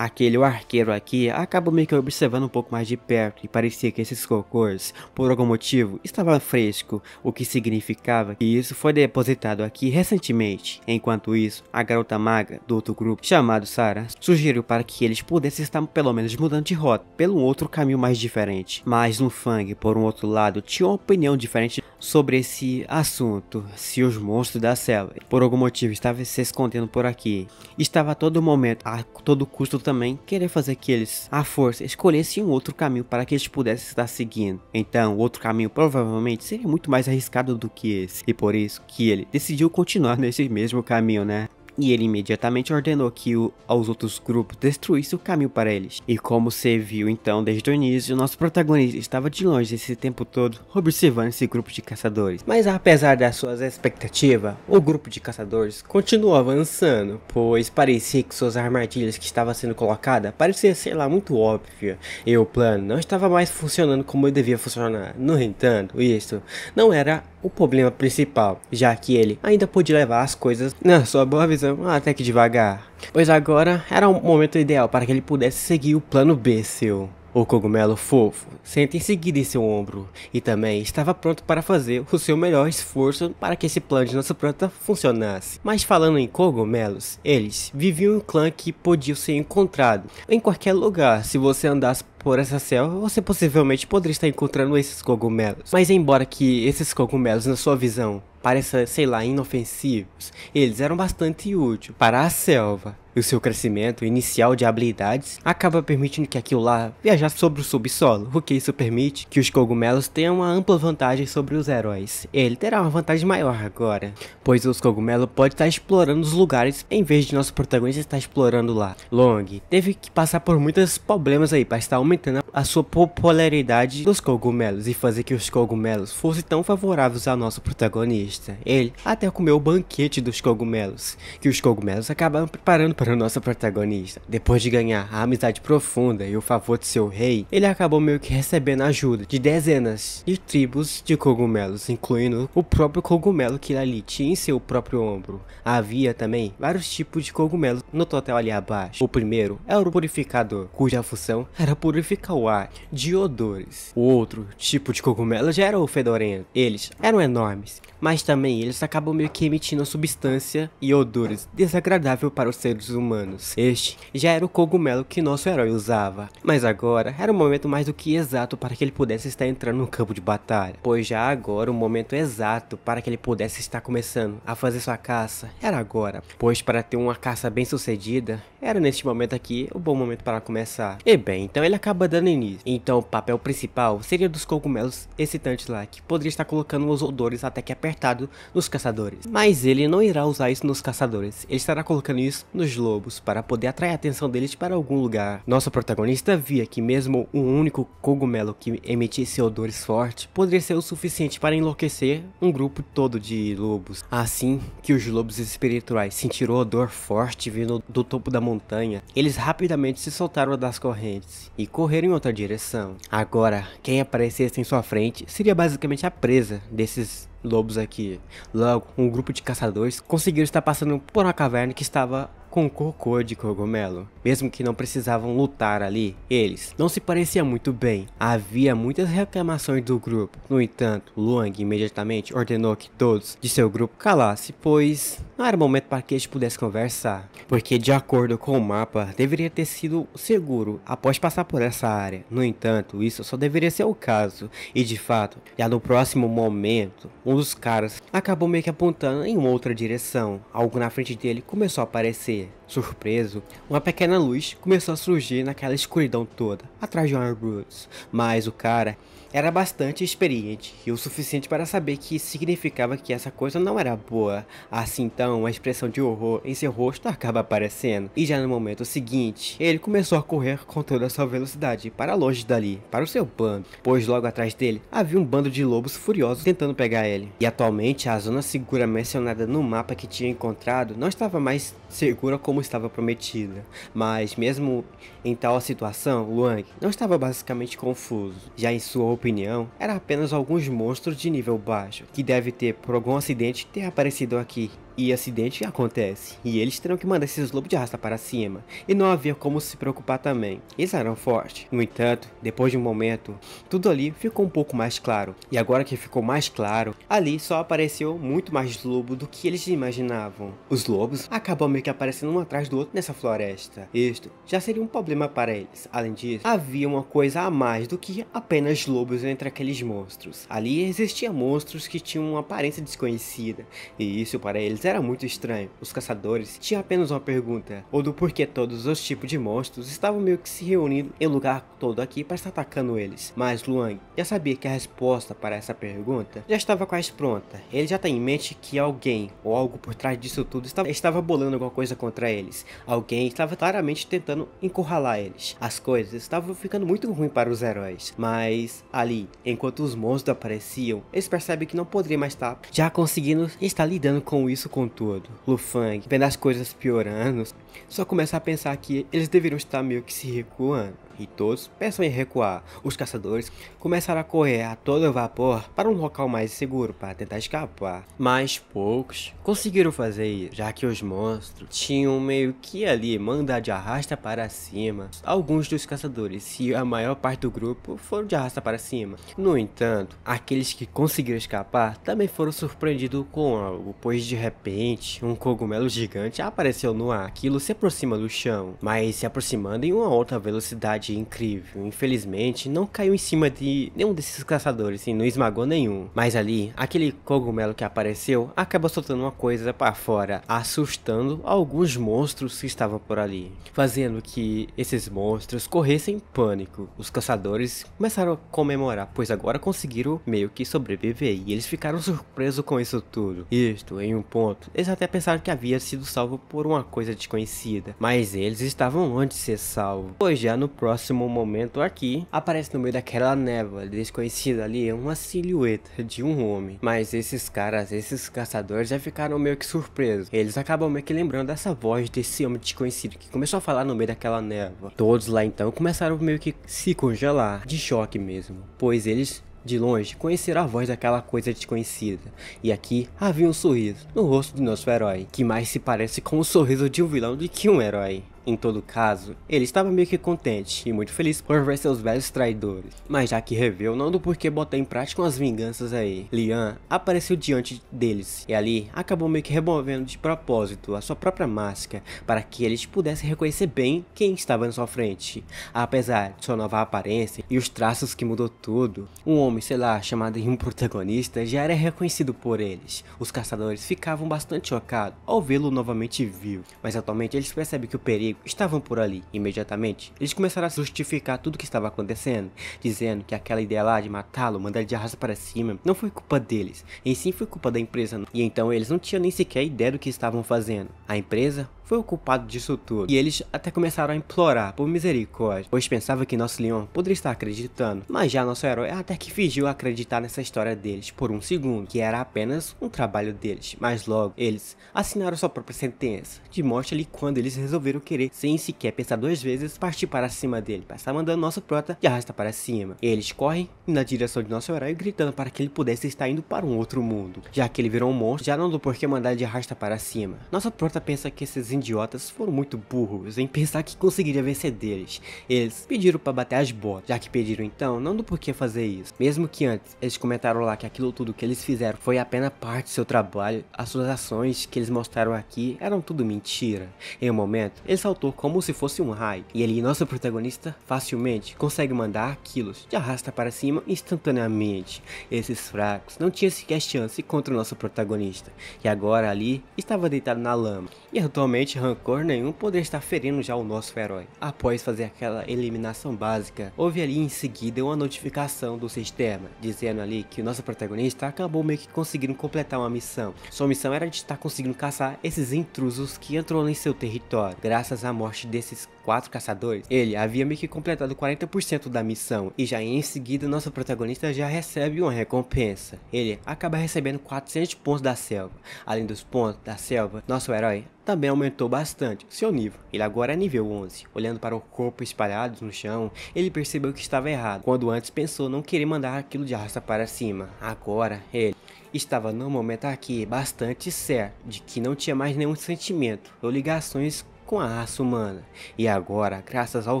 o arqueiro aqui, acabou meio que observando um pouco mais de perto e parecia que esses cocôs, por algum motivo, estavam fresco, o que significava que isso foi depositado aqui recentemente. Enquanto isso, a garota magra do outro grupo, chamado Sarah, sugeriu para que eles pudessem estar pelo menos mudando de rota, pelo outro caminho mais diferente. Mas no Fang, por um outro lado, tinha uma opinião diferente sobre esse assunto, se os monstros da selva, por algum motivo, estavam se escondendo por aqui. Estava a todo momento, a todo custo também, querer fazer que eles, à força, escolhessem um outro caminho para que eles pudessem estar seguindo. Então, o outro caminho provavelmente seria muito mais arriscado do que esse. E por isso que ele decidiu continuar nesse mesmo caminho, né? E ele imediatamente ordenou que aos outros grupos destruíssem o caminho para eles. E como você viu então desde o início, nosso protagonista estava de longe esse tempo todo observando esse grupo de caçadores. Mas apesar das suas expectativas, o grupo de caçadores continuou avançando, pois parecia que suas armadilhas que estavam sendo colocadas parecia, sei lá, muito óbvia. E o plano não estava mais funcionando como ele devia funcionar. No entanto, isso não era o problema principal, já que ele ainda podia levar as coisas na sua boa visão até que devagar, pois agora era o momento ideal para que ele pudesse seguir o plano B seu. O cogumelo fofo senta em seguida em seu ombro e também estava pronto para fazer o seu melhor esforço para que esse plano de nossa planta funcionasse. Mas falando em cogumelos, eles viviam em um clã que podia ser encontrado em qualquer lugar. Se você andasse por essa selva, você possivelmente poderia estar encontrando esses cogumelos. Mas embora que esses cogumelos, na sua visão, pareçam, sei lá, inofensivos, eles eram bastante úteis para a selva. E o seu crescimento inicial de habilidades acaba permitindo que aquilo lá viajasse sobre o subsolo, o que isso permite que os cogumelos tenham uma ampla vantagem sobre os heróis. Ele terá uma vantagem maior agora, pois os cogumelos podem estar explorando os lugares em vez de nosso protagonista estar explorando lá. Long teve que passar por muitos problemas aí para estar aumentando a sua popularidade dos cogumelos e fazer que os cogumelos fossem tão favoráveis ao nosso protagonista. Ele até comeu o banquete dos cogumelos, que os cogumelos acabaram preparando para o nosso protagonista. Depois de ganhar a amizade profunda e o favor de seu rei, ele acabou meio que recebendo a ajuda de dezenas de tribos de cogumelos, incluindo o próprio cogumelo que ele ali tinha em seu próprio ombro. Havia também vários tipos de cogumelos no total ali abaixo. O primeiro era o purificador, cuja função era purificar o ar de odores. O outro tipo de cogumelo já era o fedorento. Eles eram enormes, mas também eles acabam meio que emitindo substância e odores desagradáveis para os seres humanos. Este já era o cogumelo que nosso herói usava, mas agora era o momento mais do que exato para que ele pudesse estar entrando no campo de batalha, pois já agora o momento exato para que ele pudesse estar começando a fazer sua caça era agora, pois para ter uma caça bem sucedida, era neste momento aqui o bom momento para começar. E bem, então ele acaba dando início. Então o papel principal seria dos cogumelos excitantes lá, que poderia estar colocando os odores até que apertado nos caçadores, mas ele não irá usar isso nos caçadores, ele estará colocando isso nos lobos, para poder atrair a atenção deles para algum lugar. Nosso protagonista via que mesmo um único cogumelo que emitisse odores fortes poderia ser o suficiente para enlouquecer um grupo todo de lobos. Assim que os lobos espirituais sentiram o odor forte vindo do topo da montanha, eles rapidamente se soltaram das correntes e correram em outra direção. Agora, quem aparecesse em sua frente seria basicamente a presa desses lobos aqui. Logo, um grupo de caçadores conseguiram estar passando por uma caverna que estava com cocô de cogumelo. Mesmo que não precisavam lutar ali, eles não se pareciam muito bem. Havia muitas reclamações do grupo. No entanto, Luang imediatamente ordenou que todos de seu grupo calassem, pois não era momento para que eles pudessem conversar. Porque de acordo com o mapa, deveria ter sido seguro após passar por essa área. No entanto, isso só deveria ser o caso. E de fato, já no próximo momento, um dos caras acabou meio que apontando em uma outra direção. Algo na frente dele começou a aparecer. Surpreso, uma pequena luz começou a surgir naquela escuridão toda, atrás de um arbusto. Mas o cara era bastante experiente e o suficiente para saber que isso significava que essa coisa não era boa. Assim então, a expressão de horror em seu rosto acaba aparecendo. E já no momento seguinte, ele começou a correr com toda a sua velocidade para longe dali, para o seu bando, pois logo atrás dele havia um bando de lobos furiosos tentando pegar ele. E atualmente a zona segura mencionada no mapa que tinha encontrado não estava mais segura como estava prometida. Mas mesmo em tal situação, Luang não estava basicamente confuso. Já em sua opinião, era apenas alguns monstros de nível baixo, que deve ter, por algum acidente, ter aparecido aqui. E acidente acontece, e eles terão que mandar esses lobos de arrasta para cima, e não havia como se preocupar também, eles eram fortes. No entanto, depois de um momento, tudo ali ficou um pouco mais claro, e agora que ficou mais claro, ali só apareceu muito mais lobo do que eles imaginavam. Os lobos acabam meio que aparecendo um atrás do outro nessa floresta. Isto já seria um problema para eles. Além disso, havia uma coisa a mais do que apenas lobos entre aqueles monstros. Ali existiam monstros que tinham uma aparência desconhecida, e isso para eles era muito estranho. Os caçadores tinham apenas uma pergunta, ou do porquê todos os tipos de monstros estavam meio que se reunindo em lugar todo aqui para estar atacando eles. Mas Luang já sabia que a resposta para essa pergunta já estava quase pronta. Ele já tem em mente que alguém ou algo por trás disso tudo estava bolando alguma coisa contra eles. Alguém estava claramente tentando encurralar eles. As coisas estavam ficando muito ruins para os heróis. Mas ali, enquanto os monstros apareciam, eles percebem que não poderiam mais estar já conseguindo estar lidando com isso com tudo. Lu Fang, vendo as coisas piorando, só começa a pensar que eles deveriam estar meio que se recuando. E todos pensam em recuar. Os caçadores começaram a correr a todo vapor para um local mais seguro para tentar escapar. Mas poucos conseguiram fazer isso, já que os monstros tinham meio que ali mandar de arrasta para cima. Alguns dos caçadores e a maior parte do grupo foram de arrasta para cima. No entanto, aqueles que conseguiram escapar também foram surpreendidos com algo, pois de repente um cogumelo gigante apareceu no ar. Aquilo se aproxima do chão, mas se aproximando em uma alta velocidade incrível. Infelizmente, não caiu em cima de nenhum desses caçadores e não esmagou nenhum. Mas ali, aquele cogumelo que apareceu acaba soltando uma coisa para fora, assustando alguns monstros que estavam por ali, fazendo que esses monstros corressem em pânico. Os caçadores começaram a comemorar, pois agora conseguiram meio que sobreviver, e eles ficaram surpresos com isso tudo. Isto, em um ponto, eles até pensaram que havia sido salvo por uma coisa desconhecida, mas eles estavam longe de ser salvos, pois já no próximo momento aqui, aparece no meio daquela névoa desconhecida ali uma silhueta de um homem. Mas esses caras, esses caçadores já ficaram meio que surpresos. Eles acabam meio que lembrando dessa voz desse homem desconhecido que começou a falar no meio daquela névoa. Todos lá então começaram meio que se congelar, de choque mesmo, pois eles de longe conheceram a voz daquela coisa desconhecida. E aqui havia um sorriso no rosto do nosso herói, que mais se parece com o sorriso de um vilão do que um herói. Em todo caso, ele estava meio que contente e muito feliz por ver seus velhos traidores, mas já que reveu não do porquê botar em prática umas vinganças aí. Lian apareceu diante deles e ali acabou meio que removendo de propósito a sua própria máscara para que eles pudessem reconhecer bem quem estava na sua frente. Apesar de sua nova aparência e os traços que mudou tudo, um homem, sei lá, chamado de um protagonista já era reconhecido por eles. Os caçadores ficavam bastante chocados ao vê-lo novamente vivo, mas atualmente eles percebem que o perigo estavam por ali. Imediatamente, eles começaram a justificar tudo o que estava acontecendo, dizendo que aquela ideia lá de matá-lo, mandar ele de arrasta para cima, não foi culpa deles, em sim foi culpa da empresa. E então eles não tinham nem sequer ideia do que estavam fazendo. A empresa foi o culpado disso tudo. E eles até começaram a implorar por misericórdia, pois pensavam que nosso Leon poderia estar acreditando. Mas já nosso herói até que fingiu acreditar nessa história deles por um segundo, que era apenas um trabalho deles. Mas logo, eles assinaram sua própria sentença de morte ali quando eles resolveram querer, sem sequer pensar duas vezes, partir para cima dele, para estar mandando nosso prota de arrasta para cima. Eles correm na direção de nosso herói, gritando para que ele pudesse estar indo para um outro mundo, já que ele virou um monstro, já não do porquê mandar de arrasta para cima. Nossa prota pensa que esses idiotas foram muito burros em pensar que conseguiria vencer deles. Eles pediram para bater as botas, já que pediram então, não do porquê fazer isso. Mesmo que antes eles comentaram lá que aquilo tudo que eles fizeram foi apenas parte do seu trabalho, as suas ações que eles mostraram aqui eram tudo mentira. Em um momento, ele saltou como se fosse um raio, e ele, nosso protagonista, facilmente consegue mandar quilos de arrasta para cima instantaneamente. Esses fracos não tinham sequer chance contra o nosso protagonista, que agora ali estava deitado na lama, e atualmente rancor nenhum poderia estar ferindo já o nosso herói. Após fazer aquela eliminação básica, houve ali em seguida uma notificação do sistema, dizendo ali que o nosso protagonista acabou meio que conseguindo completar uma missão. Sua missão era de estar conseguindo caçar esses intrusos que entrou em seu território. Graças à morte desses 4 caçadores, ele havia meio que completado 40% da missão, e já em seguida nosso protagonista já recebe uma recompensa. Ele acaba recebendo 400 pontos da selva. Além dos pontos da selva, nosso herói também aumentou bastante seu nível. Ele agora é nível 11. Olhando para o corpo espalhado no chão, ele percebeu que estava errado, quando antes pensou não querer mandar aquilo de arrasta para cima. Agora ele estava no momento aqui bastante certo de que não tinha mais nenhum sentimento ou ligações com a raça humana. E agora, graças ao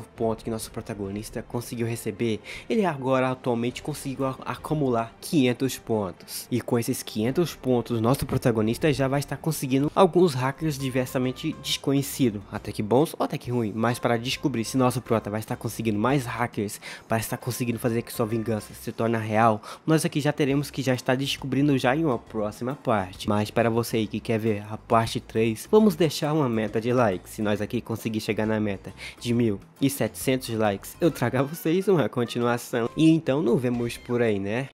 ponto que nosso protagonista conseguiu receber, ele agora atualmente conseguiu acumular 500 pontos. E com esses 500 pontos, nosso protagonista já vai estar conseguindo alguns hackers diversamente desconhecidos, até que bons ou até que ruins. Mas para descobrir se nosso prota vai estar conseguindo mais hackers, para estar conseguindo fazer que sua vingança se torne real, nós aqui já teremos que já estar descobrindo já em uma próxima parte. Mas para você aí que quer ver a parte 3, vamos deixar uma meta de likes. Se nós aqui conseguir chegar na meta de 1.700 likes, eu trago a vocês uma continuação. E então nos vemos por aí, né?